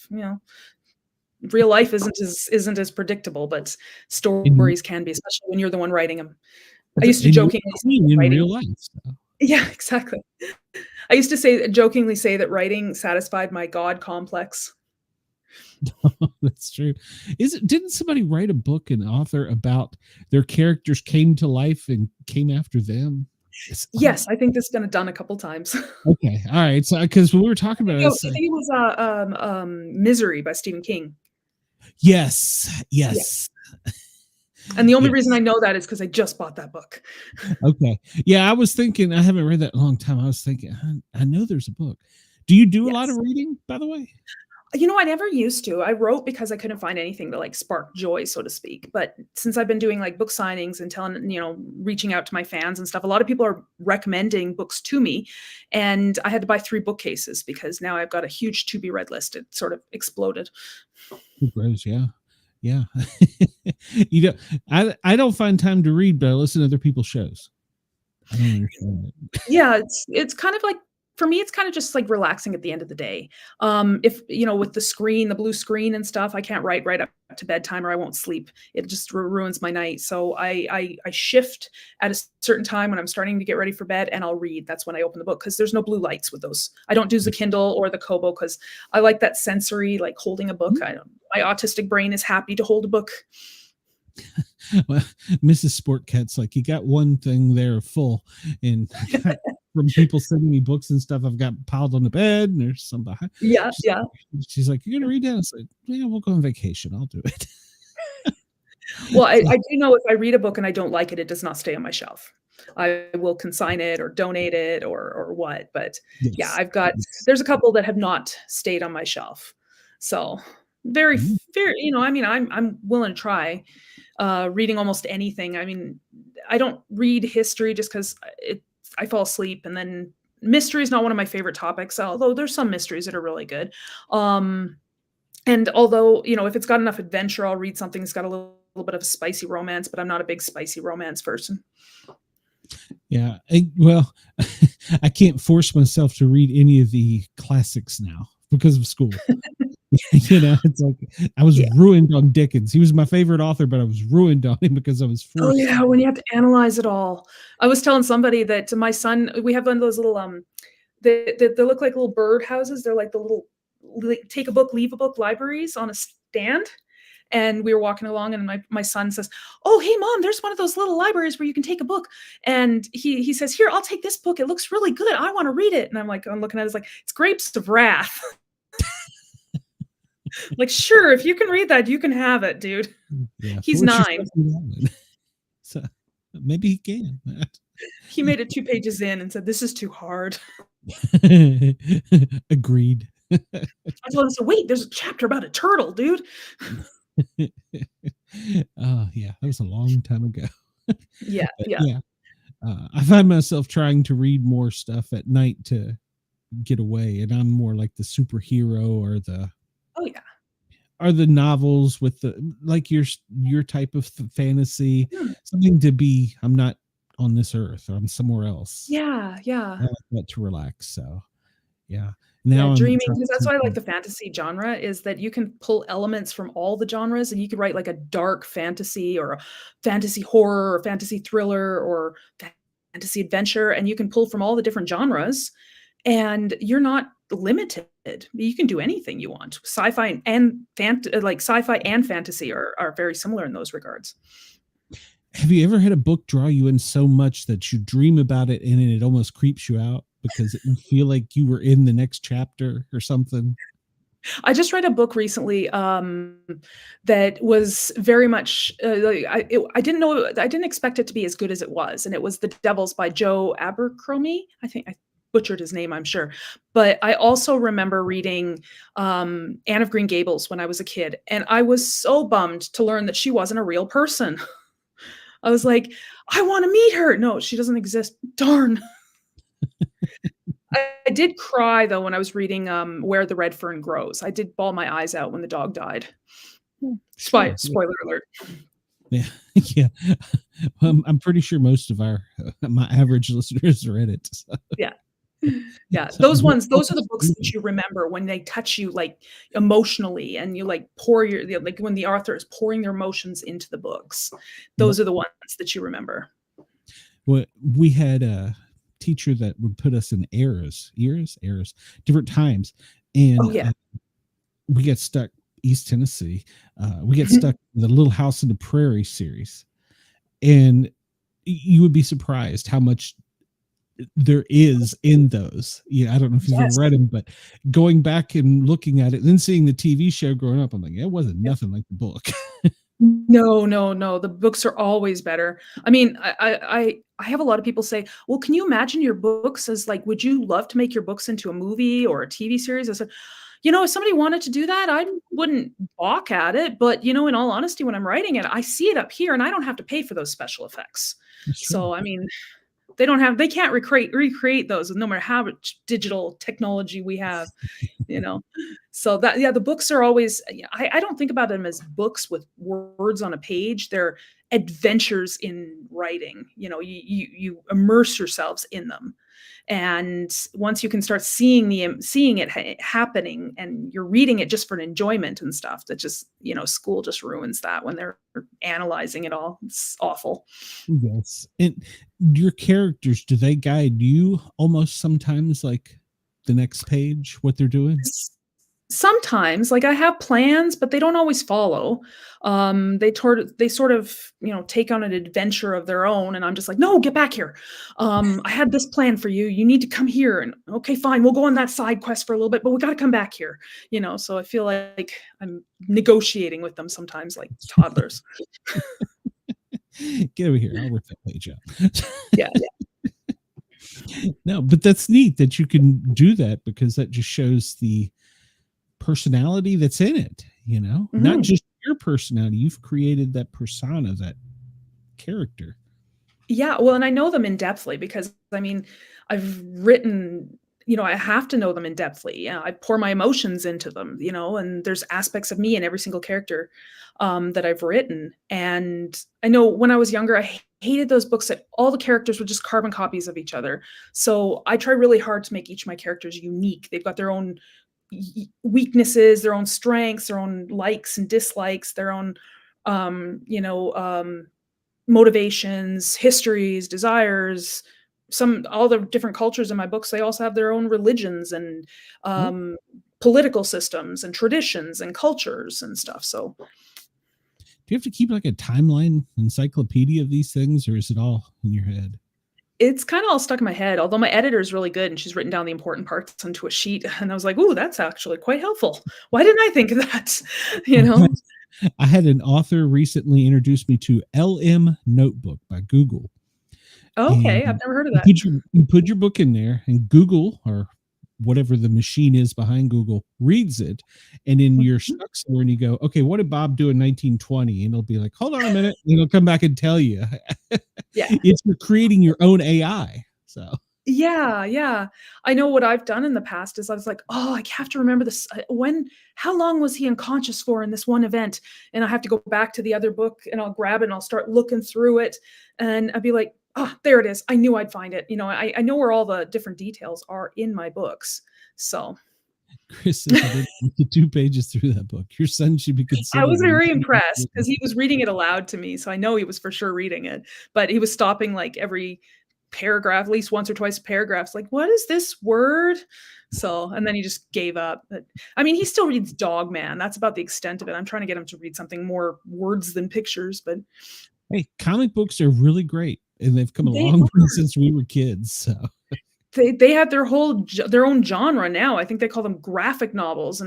real life isn't as predictable, but stories can be, especially when you're the one writing them. I used to jokingly say in real life. So. Yeah, exactly. I used to jokingly say that writing satisfied my God complex. That's true. Didn't somebody write a book, an author, about their characters came to life and came after them? Yes, I think this has been done a couple times. Okay, all right. So, because we were talking about, I think it was Misery by Stephen King. Yes. And the only reason I know that is because I just bought that book. Okay. Yeah, I was thinking, I haven't read that in a long time. I was thinking, I know there's a book. Do you do a lot of reading, by the way? I never used to. I wrote because I couldn't find anything to spark joy, so to speak. But since I've been doing book signings and reaching out to my fans and stuff, a lot of people are recommending books to me. And I had to buy 3 bookcases because now I've got a huge to be read list. It sort of exploded. Gross, yeah. I don't find time to read, but I listen to other people's shows. I don't understand it. Yeah, it's kind of like, for me, it's kind of just like relaxing at the end of the day. If, with the blue screen and stuff, I can't write right up to bedtime or I won't sleep. It just ruins my night. So I shift at a certain time when I'm starting to get ready for bed, and I'll read. That's when I open the book, because there's no blue lights with those. I don't do the Kindle or the Kobo because I like that sensory, like holding a book. My autistic brain is happy to hold a book. Well, Mrs. Sportcat's like, you got one thing there full, and from people sending me books and stuff I've got piled on the bed, and there's some behind. Yeah, She's, yeah. she's like, "You're gonna read that?" I said, "Yeah, we'll go on vacation. I'll do it." Well, I do know if I read a book and I don't like it, it does not stay on my shelf. I will consign it or donate it or what, but yeah, Yes. there's a couple that have not stayed on my shelf. So, very Mm. fair, I mean, I'm willing to try, reading almost anything. I mean, I don't read history just 'cause I fall asleep, and then mystery is not one of my favorite topics, although there's some mysteries that are really good. Um, and although, if it's got enough adventure, I'll read something that's got a little bit of a spicy romance, but I'm not a big spicy romance person. Yeah. Well, I can't force myself to read any of the classics now because of school. It's like I was Yeah. ruined on Dickens. He was my favorite author, but I was ruined on him because I was Oh, forced. yeah, when you have to analyze it all. I was telling somebody that my son we have one of those little, they look like little bird houses. They're like the little take a book, leave a book libraries on a stand. And we were walking along, and my son says, "Oh, hey, mom, there's one of those little libraries where you can take a book." And he says, "Here, I'll take this book. It looks really good. I want to read it." And I'm looking at it, it's like, it's Grapes of Wrath. Like, sure, if you can read that, you can have it, dude. Yeah, He's force 9. yourself to that one. So maybe he can. He made it 2 pages in and said, "This is too hard." Agreed. I told him, "So wait, there's a chapter about a turtle, dude." Oh yeah, that was a long time ago. Yeah, But yeah. yeah, I find myself trying to read more stuff at night to get away, and I'm more like the superhero or Oh, yeah. the novels with the like your type of fantasy, Hmm. something to be. I'm not on this earth. I'm somewhere else. Yeah, yeah. I like that to relax. So yeah. Yeah, Now I'm dreaming, trying because that's why I like to. the fantasy genre, is that you can pull elements from all the genres, and you could write like a dark fantasy or a fantasy horror or fantasy thriller or fantasy adventure, and you can pull from all the different genres, and you're not limited. You can do anything you want. Sci-fi and fantasy are very similar in those regards. Have you ever had a book draw you in so much that you dream about it and it almost creeps you out because you feel like you were in the next chapter or something? I just read a book recently, that was very much, I didn't know I didn't expect it to be as good as it was, and it was The Devils by Joe Abercrombie. I think I butchered his name, I'm sure. But I also remember reading, Anne of Green Gables when I was a kid, and I was so bummed to learn that she wasn't a real person. I was like, "I wanna meet her." No, she doesn't exist. Darn. I did cry though when I was reading, Where the Red Fern Grows. I did bawl my eyes out when the dog died. Sure. Spoiler alert. Yeah. Yeah. I'm pretty sure most of my average listeners read it. So. Yeah. Yeah, So, those are the books that you remember when they touch you, like, emotionally, and you, like, like, when the author is pouring their emotions into the books. Those are the ones that you remember. well, we had a teacher that would put us in eras, different times, and Oh, yeah. we get stuck East Tennessee. We get stuck in the Little House in the Prairie series, and you would be surprised how much there is in those. I don't know if you've Yes. ever read them, but going back and looking at it, and then seeing the TV show growing up, I'm like, it wasn't nothing like the book. No, no, no, the books are always better. I mean, I have a lot of people say, "Well, can you imagine your books as, like, would you love to make your books into a movie or a TV series?" I said, if somebody wanted to do that, I wouldn't balk at it, but, in all honesty, when I'm writing it, I see it up here, and I don't have to pay for those special effects. That's true. So, I mean, they can't recreate those no matter how much digital technology we have. you know so the books are always, I don't think about them as books with words on a page. They're adventures in writing. You immerse yourselves in them, and once you can start seeing it happening, and you're reading it just for an enjoyment and stuff, that just, school just ruins that when they're analyzing it all. It's awful. Yes. And your characters, do they guide you almost sometimes, like the next page, what they're doing? Sometimes, like, I have plans, but they don't always follow. They sort of, take on an adventure of their own, and I'm just like, "No, get back here. I had this plan for you. You need to come here." And, "Okay, fine. We'll go on that side quest for a little bit, but we gotta come back here." So I feel like I'm negotiating with them sometimes like toddlers. Get over here. I'll rip that page out. Yeah, No, but that's neat that you can do that, because that just shows the personality that's in it, not Mhm. just your personality. You've created that persona, that character. Yeah, well, and I know them in-depthly because, I mean, I've written I have to know them in-depthly. Yeah, I pour my emotions into them, and there's aspects of me in every single character, that I've written, and I know when I was younger, I hated those books that all the characters were just carbon copies of each other. So, I try really hard to make each of my characters unique. They've got their own weaknesses, their own strengths, their own likes and dislikes, their own, motivations, histories, desires, all the different cultures in my books, they also have their own religions and, Well, um, political systems and traditions and cultures and stuff, so do you have to keep like a timeline encyclopedia of these things, or is it all in your head? it's kinda all stuck in my head, although my editor is really good and she's written down the important parts onto a sheet, and I was like, "Ooh, that's actually quite helpful. Why didn't I think of that?" You know? I had an author recently introduce me to LM Notebook by Google. And Okay, I've never heard of you that. put your book in there, and Google, or whatever the machine is behind Google, reads it, and then you're Mhm. stuck somewhere, and you go, "Okay, what did Bob do in 1920?" And it'll be like, "Hold on a minute," and it'll come back and tell you. Yeah. It's you're creating your own AI. So Yeah, yeah. I know what I've done in the past is I was like, "Oh, I have to remember this, how long was he unconscious for in this one event?" And I have to go back to the other book, and I'll grab it, and I'll start looking through it, and I'll be like, "Ah, there it is. I knew I'd find it." I know where all the different details are in my books. So, Chris says, "I didn't make it 2 pages through that book. Your son should be I considered was a very reasonable impressed because person." he was reading it aloud to me, so I know he was for sure reading it, but he was stopping, like, every paragraph, at least once or twice paragraphs, like, "What is this word?" So and then he just gave up, but, I mean, he still reads Dog Man, that's about the extent of it. I'm trying to get him to read something more words than pictures, but Hey, comic books are really great, and they've come a they long way are. since we were kids. So They have their own genre now. I think they call them graphic novels,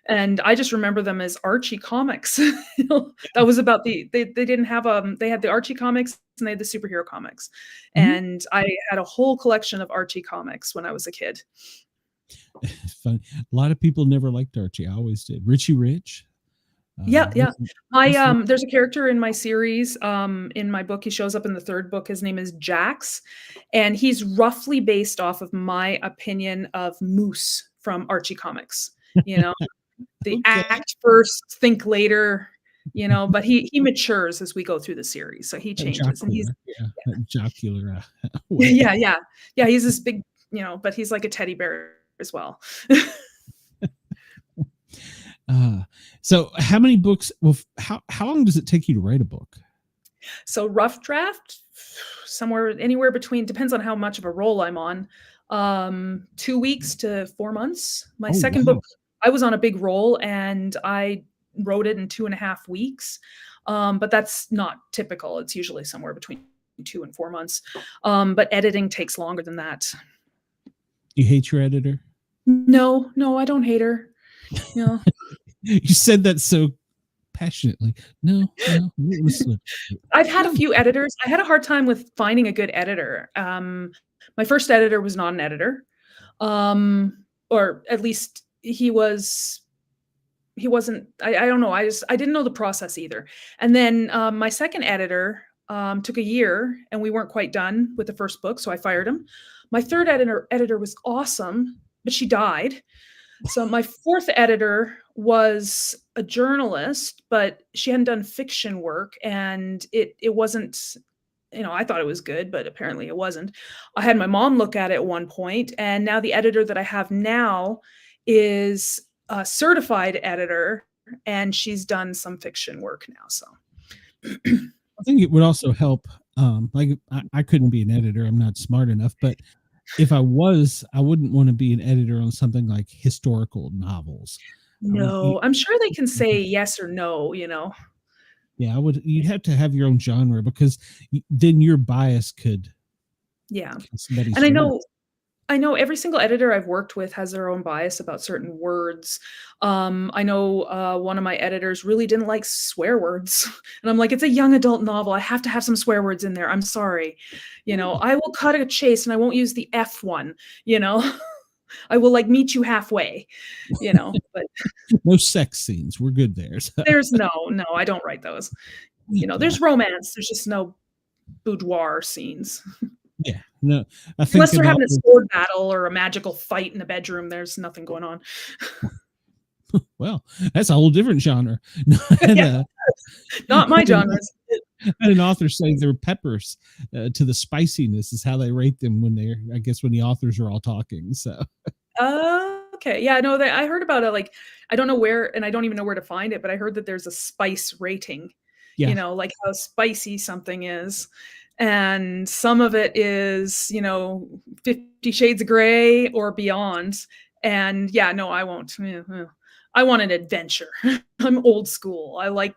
and I just remember them as Archie comics. That was about they didn't have, they had the Archie comics and they had the superhero comics, Mhm. and I had a whole collection of Archie comics when I was a kid. Funny. A lot of people never liked Archie. I always did. Richie Rich. Yeah, yeah. Wasn't There's a character in my series, in my book, he shows up in the 3rd book, his name is Jax, and he's roughly based off of my opinion of Moose from Archie comics, you know? The okay. act first, think later, but he matures as we go through the series, so he changes, and he's Jocular, yeah, that jocular way. yeah, yeah. Yeah, he's this big, but he's like a teddy bear as well. Uh, so how many books? Well, how long does it take you to write a book? So rough draft, somewhere anywhere between depends on how much of a role I'm on, 2 weeks to 4 months. My Oh, 2nd wow. book, I was on a big role, and I wrote it in 2.5 weeks, but that's not typical. It's usually somewhere between 2 and 4 months, but editing takes longer than that. You hate your editor? No, no, I don't hate her. No. You said that so passionately. No, no, listen. I've had a No. few editors. I had a hard time with finding a good editor. My first editor was not an editor, or at least he wasn't. I don't know. I didn't know the process either. And then my second editor took a year, and we weren't quite done with the first book, so I fired him. My third editor was awesome, but she died. So my fourth editor was a journalist, but she hadn't done fiction work, and it wasn't, I thought it was good, but apparently it wasn't. I had my mom look at it at one point, and now the editor that I have now is a certified editor, and she's done some fiction work now. So I think it would also help. Like I couldn't be an editor. I'm not smart enough, but if I was, I wouldn't want to be an editor on something like historical novels. No, I'm sure they can say yes or no, you know? Yeah, I would. You'd have to have your own genre because then your bias could Yeah. kill somebody's And work. I know every single editor I've worked with has their own bias about certain words. I know one of my editors really didn't like swear words. And I'm like, it's a young adult novel. I have to have some swear words in there. I'm sorry. You know, I will cut a chase and I won't use the F one, you know. I will like meet you halfway, you know, but No sex scenes. We're good there. So. there's no, I don't write those. You know, there's romance. There's just no boudoir scenes. Yeah, no, I think Unless they're having a sword battle or a magical fight in the bedroom, there's nothing going on. Well, that's a whole different genre. Yeah. Not my genres. I had an author say their peppers to the spiciness is how they rate them when they're, I guess, when the authors are all talking. So, Okay. Yeah, no, I heard about it. Like, I don't know where, and I don't even know where to find it, but I heard that there's a spice rating, yeah, you know, like how spicy something is. And some of it is, you know, 50 Shades of Grey or beyond. And yeah, no, I won't. I want an adventure. I'm old school. I like,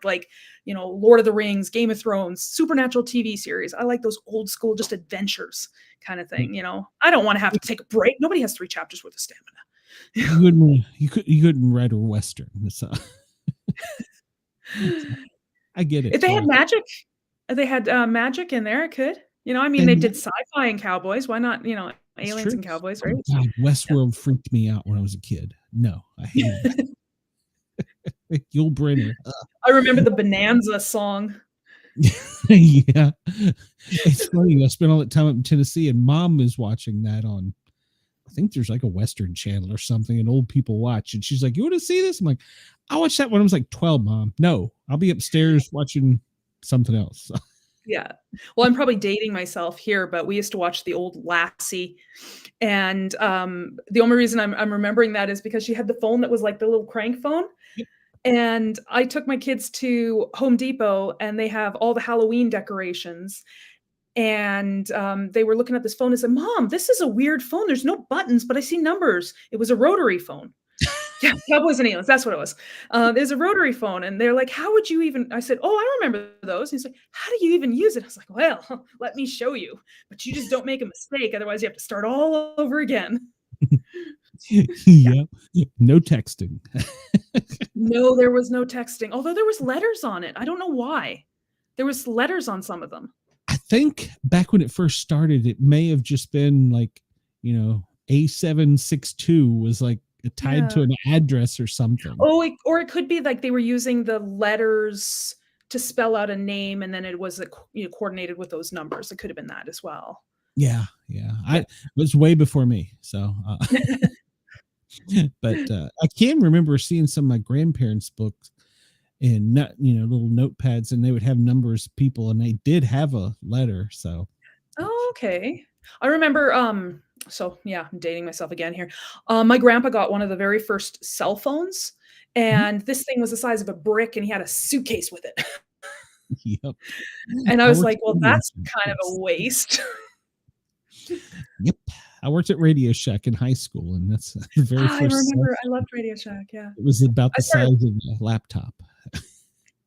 you know, Lord of the Rings, Game of Thrones, supernatural TV series. I like those old school, just adventures kind of thing. You know, I don't want to have to take a break. Nobody has 3 chapters worth of stamina. you couldn't write a Western. So. I get it. If they had magic, magic in there, it could. You know, I mean, they did sci-fi and cowboys. Why not, you know, aliens and cowboys, right? God, Westworld freaked me out when I was a kid. No, I hated it. Yul Brynner. I remember the Bonanza song. Yeah. It's funny. I spent all that time up in Tennessee and Mom is watching that on, I think there's like a Western channel or something, and old people watch. And she's like, "You want to see this?" I'm like, "I watched that when I was like 12, Mom." No, I'll be upstairs watching something else. Yeah. Well, I'm probably dating myself here, but we used to watch the old Lassie. And the only reason I'm remembering that is because she had the phone that was like the little crank phone. And I took my kids to Home Depot and they have all the Halloween decorations. And they were looking at this phone and said, "Mom, this is a weird phone. There's no buttons, but I see numbers." It was a rotary phone. Yeah, Cowboys and Aliens. That's what it was. There's a rotary phone, and they're like, "How would you even?" I said, "Oh, I remember those." And he's like, "How do you even use it?" I was like, "Well, let me show you, but you just don't make a mistake, otherwise you have to start all over again." Yeah, no texting. No, there was no texting. Although there was letters on it. I don't know why. There was letters on some of them. I think back when it first started, it may have just been like, you know, A762 was like tied to an address or something. Oh, or it could be like they were using the letters to spell out a name, and then it was coordinated with those numbers. It could have been that as well. Yeah. It was way before me. So, but I can remember seeing some of my grandparents' books and little notepads, and they would have numbers, people, and they did have a letter. So, okay. I remember. So yeah, I'm dating myself again here. My grandpa got one of the very first cell phones, and this thing was the size of a brick, and he had a suitcase with it. Yep. And I was like, well, that's kind of a waste. Yep. I worked at Radio Shack in high school, and that's the very first. I remember. I loved Radio Shack. Yeah. It was about the size of a laptop.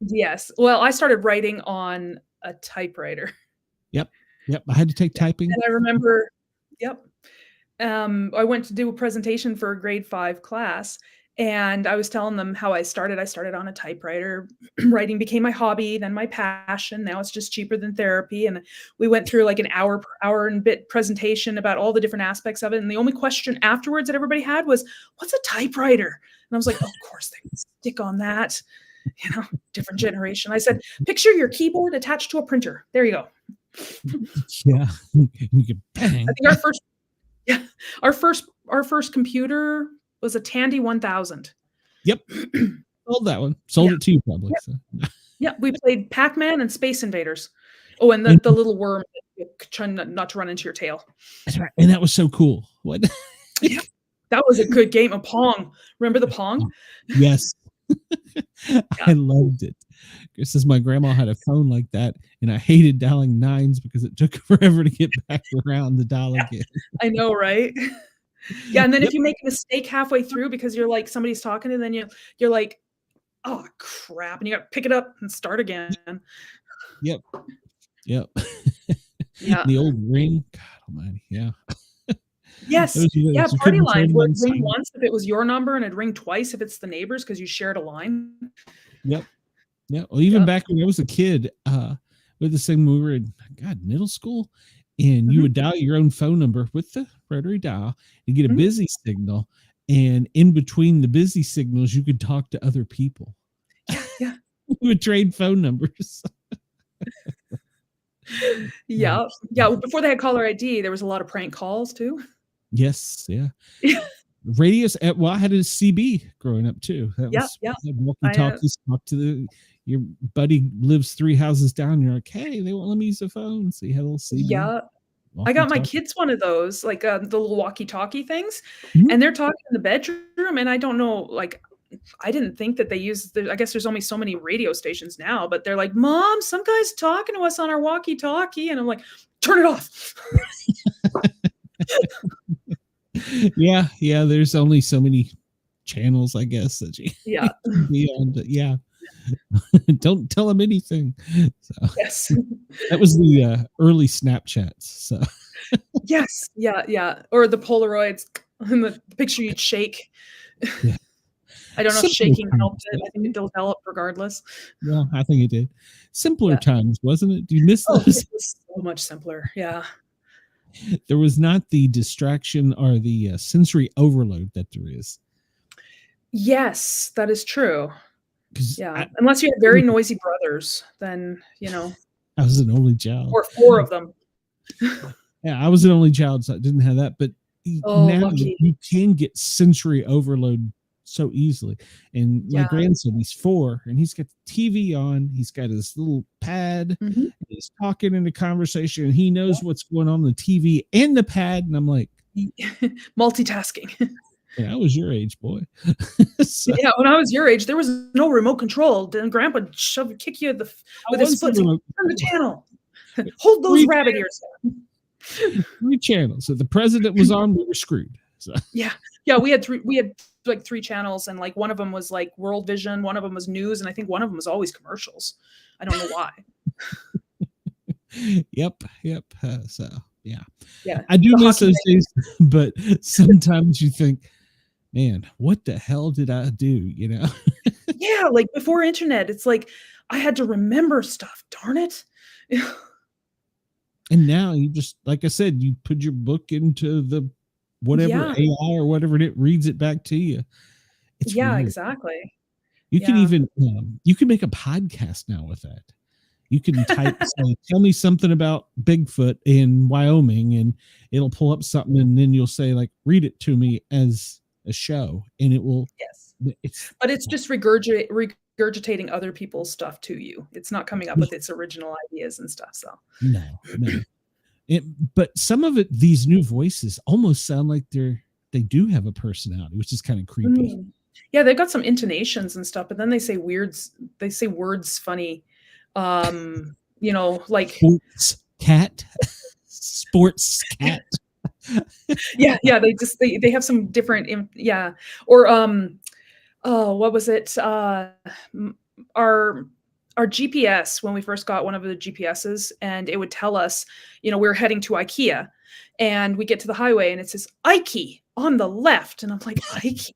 Yes. Well, I started writing on a typewriter. Yep. I had to take typing. And I remember, I went to do a presentation for a grade 5 class, and I was telling them how I started. I started on a typewriter. Writing became my hobby, then my passion. Now it's just cheaper than therapy. And we went through like an hour and bit presentation about all the different aspects of it. And the only question afterwards that everybody had was, "What's a typewriter?" And I was like, "Of course they would stick on that. You know, different generation." I said, "Picture your keyboard attached to a printer. There you go." Yeah. You could bang. I think our first computer was a Tandy 1000. Yep. Sold that one. Sold it to you probably. Yep. So. Yeah, we played Pac-Man and Space Invaders. Oh, and the little worm trying not to run into your tail. That's right. And that was so cool. What? Yeah, that was a good game of Pong. Remember the Pong? Yes. I loved it. It says my grandma had a phone like that, and I hated dialing nines because it took forever to get back around the dial again. I know, right? Yeah, and then Yep. if you make a mistake halfway through because you're like somebody's talking and then you're like, "Oh, crap," and you gotta pick it up and start again. Yep. Yep. Yeah. The old ring. God almighty. Yeah. Yes. Those Yeah, you party couldn't turn lines them would on ring silent. once if it was your number, and it'd ring twice if it's the neighbor's because you shared a line. Yep. Yeah. Well, even Yep. back when I was a kid, with the same when we were in middle school, and you Mhm. would dial your own phone number with the rotary dial and get a Mhm. busy signal. And in between the busy signals, you could talk to other people. Yeah, yeah. You would trade phone numbers. Yeah. Yeah, before they had caller ID, there was a lot of prank calls too. Yes. Yeah. Radios. Well, I had a CB growing up too. That Yeah, was yeah. walkie I, talkies. Talk to your buddy lives 3 houses down. You're like, hey, they won't let me use the phone. So you had a little CB. yeah. I Walkie got my talkie. kids one of those, like, the little walkie-talkie things, Mhm. and they're talking in the bedroom, and I don't know, like, I didn't think that they use I guess there's only so many radio stations now, but they're like, "Mom, some guy's talking to us on our walkie-talkie," and I'm like, "Turn it off." Yeah, yeah. There's only so many channels, I guess, that you Yeah. can be on. But yeah, don't tell them anything. So Yes. that was the early Snapchats. So Yes. Yeah, yeah, or the Polaroids and the picture you'd shake. yeah, I don't know if simpler shaking times. helped it. I think it developed regardless. Well, I think it did. Simpler Yeah. times, wasn't it? Do you miss Oh, those? it was so much simpler. Yeah. There was not the distraction or the sensory overload that there is. Yes, that is true. Because Yeah, unless you had very noisy brothers, then, you know, I was an only child. or 4 of them. Yeah, I was an only child, so I didn't have that. But Oh, now lucky. you can get sensory overload so easily. And my Yeah. grandson, he's 4, and he's got the TV on. He's got his little pad. Mhm. And he's talking in the conversation, and he knows what's going on the TV and the pad. And I'm like, Multitasking. yeah, I was your age, boy. So Yeah, when I was your age, there was no remote control. Then grandpa kick you with his foot. Turn the channel. Hold those 3 rabbit ears. 3 channels. So the president was on, we were screwed. So Yeah. Yeah, we had like 3 channels, and like one of them was like World Vision, one of them was news, and I think one of them was always commercials. I don't know why. yep. So yeah. Yeah. I do The miss hockey those days, but sometimes you think, man, what the hell did I do? You know? Yeah, like before internet, it's like I had to remember stuff. Darn it. And now you just, like I said, you put your book into the whatever Yeah. AI or whatever, and it reads it back to you. It's Yeah, weird. exactly. You can Yeah. even you can make a podcast now with that. You can type, say, tell me something about Bigfoot in Wyoming, and it'll pull up something, and then you'll say, like, read it to me as a show, and it will. Yes. It's But it's just regurgitating other people's stuff to you. It's not coming up with its original ideas and stuff. So no. But some of it, these new voices almost sound like they do have a personality, which is kind of creepy. Yeah, they've got some intonations and stuff, but then they say words funny. You know, like Sports cat. yeah, they have some different or oh, what was it? Our GPS, when we first got one of the GPSs, and it would tell us, you know, we're heading to IKEA, and we get to the highway and it says Ike on the left, and I'm like, Ike.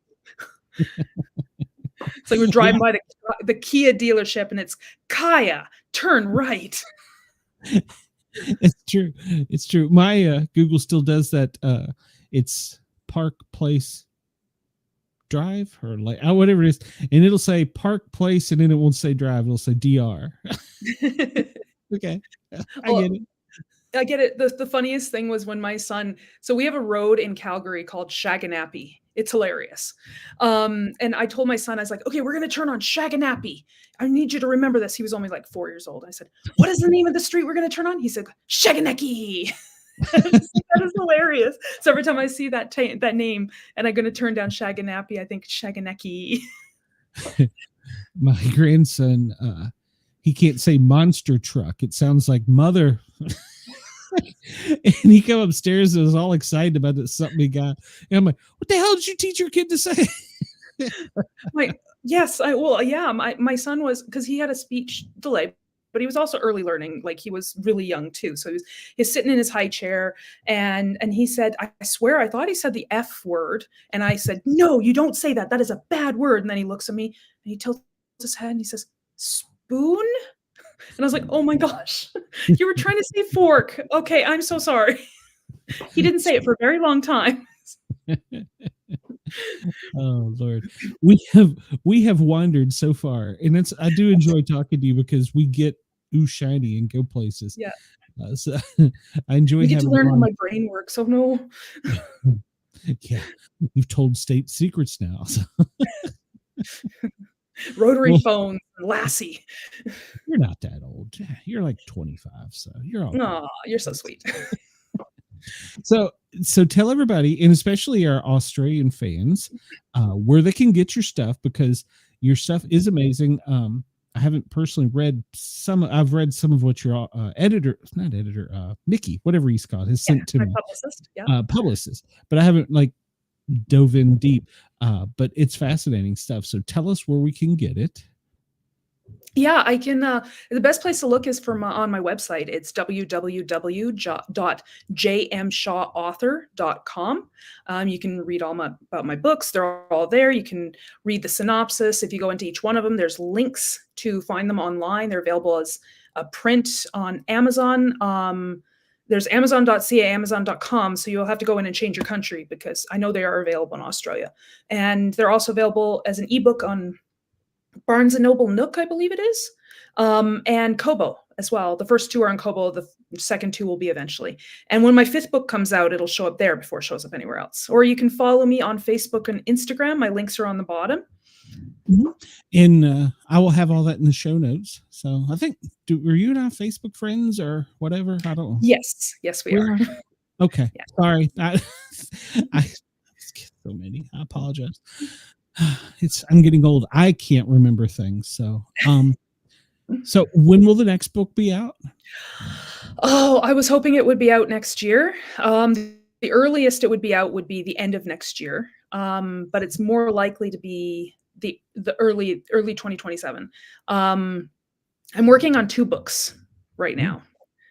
It's like we're driving by the Kia dealership, and it's Kaya, turn right. It's true. My Google still does that. It's Park Place Drive, or like whatever it is, and it'll say Park Place, and then it won't say drive, it'll say DR. Okay. I get it. The funniest thing was when my son, so we have a road in Calgary called Shaganappy. It's hilarious. And I told my son, I was like, okay, we're going to turn on Shaganappy. I need you to remember this. He was only like 4 years old. I said, what is the name of the street we're going to turn on? He said, Shaganaki. That is hilarious. So every time I see that name and I'm going to turn down Shaganappy, I think Shaganaki. My grandson, he can't say monster truck. It sounds like mother. And he come upstairs and was all excited about this something he got. And I'm like, what the hell did you teach your kid to say? Yes, my son was, because he had a speech delay, but he was also early learning. Like, he was really young too. So he's sitting in his high chair, and he said, I swear, I thought he said the F word. And I said, no, you don't say that. That is a bad word. And then he looks at me and he tilts his head and he says, spoon? And I was like, oh my gosh, you were trying to say fork. Okay, I'm so sorry. He didn't say it for a very long time. Oh Lord, we have wandered so far, and I do enjoy talking to you because we get shiny and go places. Yeah. So I enjoy We get to having learn how on. my brain works. So no. Yeah, you've told state secrets now. So. Rotary Well, phones and Lassie. you're not that old. You're like 25, so you're all good. Oh, you're so sweet. So tell everybody, and especially our Australian fans, where they can get your stuff, because your stuff is amazing. I haven't personally read some. I've read some of what your Mickey, whatever he's called, has sent to My me, publicist. Yeah. publicist, but I haven't like dove in deep. But it's fascinating stuff. So tell us where we can get it. Yeah, I can. The best place to look is on my website. It's www.jmshawauthor.com. You can read all about my books. They're all there. You can read the synopsis. If you go into each one of them, there's links to find them online. They're available as a print on Amazon. There's Amazon.ca, Amazon.com. So you'll have to go in and change your country, because I know they are available in Australia. And they're also available as an ebook on Barnes & Noble Nook, I believe it is, and Kobo as well. The first two are on Kobo. The second two will be eventually. And when my fifth book comes out, it'll show up there before it shows up anywhere else. Or you can follow me on Facebook and Instagram. My links are on the bottom. Mm-hmm. And I will have all that in the show notes. So I think, were you and I Facebook friends or whatever? I don't know. Yes, we are. Okay. Yeah. Sorry. I get so many. I apologize. I'm getting old. I can't remember things. So, so when will the next book be out? Oh, I was hoping it would be out next year. The earliest it would be out would be the end of next year. But it's more likely to be the early 2027. I'm working on 2 books right now.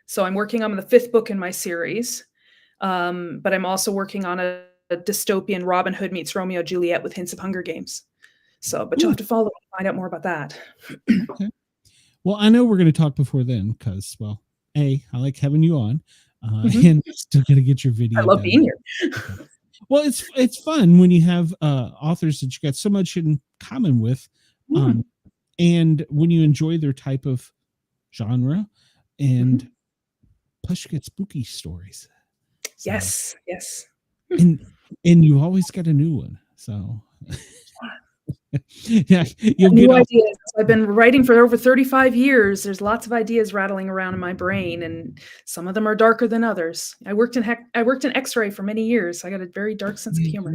So I'm working on the 5th book in my series. But I'm also working on a dystopian Robin Hood meets Romeo and Juliet with hints of Hunger Games. So, but you'll have to follow and find out more about that. Okay. Well, I know we're going to talk before then, because, well, I like having you on, and still got to get your video. I love being here. Well, it's fun when you have authors that you got so much in common with, and when you enjoy their type of genre, and plus you get spooky stories. So, yes. and you always got a new one. So yeah, you'll new get ideas. I've been writing for over 35 years. There's lots of ideas rattling around in my brain, and some of them are darker than others. I worked in X-ray for many years. I got a very dark sense of humor.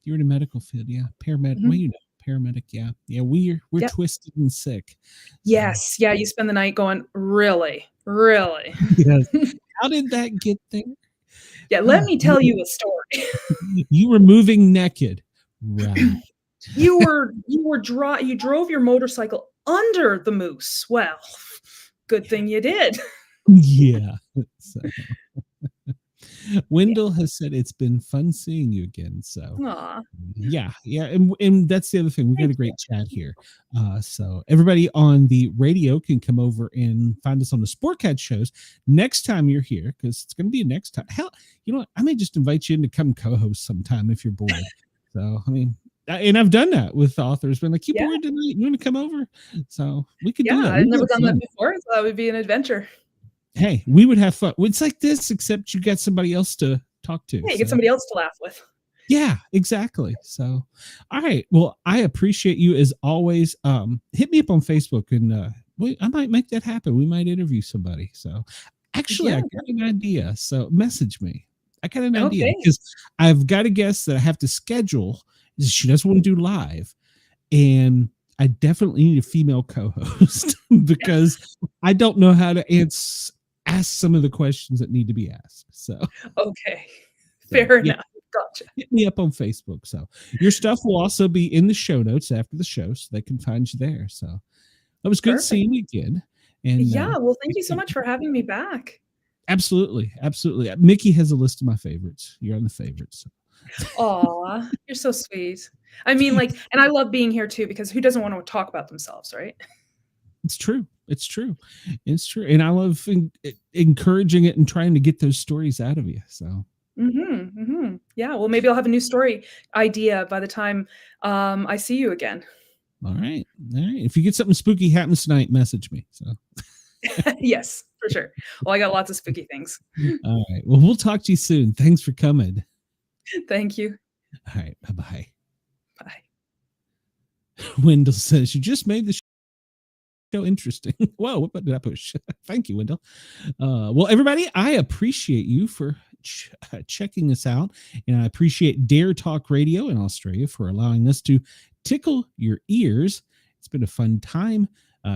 You're in a medical field, yeah. Paramedic. Well, you know, paramedic, yeah. We're twisted and sick. Yes, yeah. You spend the night going, really. Yes. How did that get there? Yeah, let me tell you a story. You were moving naked, right? You drove your motorcycle under the moose. Well, good thing you did. Yeah. So. Wendell has said it's been fun seeing you again. So yeah, and that's the other thing. We got a great chat here. So everybody on the radio can come over and find us on the Sportcat shows next time you're here, because it's going to be next time. Hell, you know what? I may just invite you in to come co-host sometime if you're bored. So I mean, and I've done that with authors. Been like, you bored tonight? You want to come over? So we could do that. I've never done that before, so that would be an adventure. Hey, we would have fun. It's like this, except you got somebody else to talk to. Yeah, you get somebody else to laugh with. Yeah, exactly. So, all right. Well, I appreciate you as always. Hit me up on Facebook, and I might make that happen. We might interview somebody. So, actually, I got an idea. So, message me. I got an idea, because I've got a guest that I have to schedule. She doesn't want to do live, and I definitely need a female co-host because I don't know how to ask some of the questions that need to be asked. So Okay. Fair yeah, enough. Gotcha. hit me up on Facebook. So your stuff will also be in the show notes after the show, so they can find you there. So it was good Perfect. seeing you again. And Yeah, well, thank you so much for having me back. absolutely, absolutely. Mickey has a list of my favorites. You're on the favorites. Aw, you're so sweet. I mean, like, and I love being here too because who doesn't want to talk about themselves, right? It's true. It's true. It's true. And I love encouraging it and trying to get those stories out of you. So Yeah, well, maybe I'll have a new story idea by the time I see you again. all right. All right. If you get something spooky happens tonight, message me. So Yes, for sure. Well, I got lots of spooky things. all right. Well, we'll talk to you soon. Thanks for coming. Thank you. All right. Bye-bye. Bye. Wendell says, you just made the show interesting. Whoa, what button did I push? Thank you, Wendell. Well, everybody, I appreciate you for checking us out. And I appreciate Dare Talk Radio in Australia for allowing us to tickle your ears. It's been a fun time.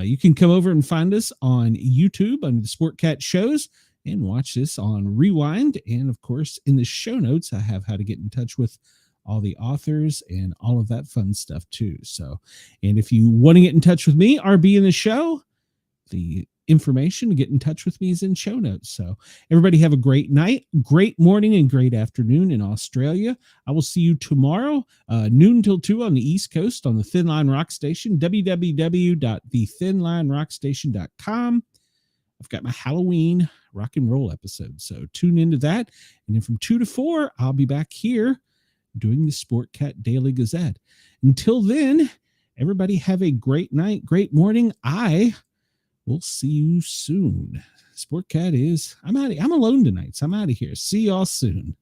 You can come over and find us on YouTube under the Sportcat shows and watch this on Rewind. And of course, in the show notes, I have how to get in touch with all the authors and all of that fun stuff too. So, and if you want to get in touch with me or be in the show, the information to get in touch with me is in show notes. So everybody have a great night, great morning, and great afternoon in Australia. I will see you tomorrow, noon till 2 on the East Coast on the Thin Line Rock Station, www.thethinlinerockstation.com. I've got my Halloween rock and roll episode. So tune into that. And then from 2 to 4, I'll be back here doing the Sportcat Daily Gazette. Until then, everybody have a great night, great morning. I will see you soon. Sportcat is, I'm alone tonight, so I'm out of here. See y'all soon.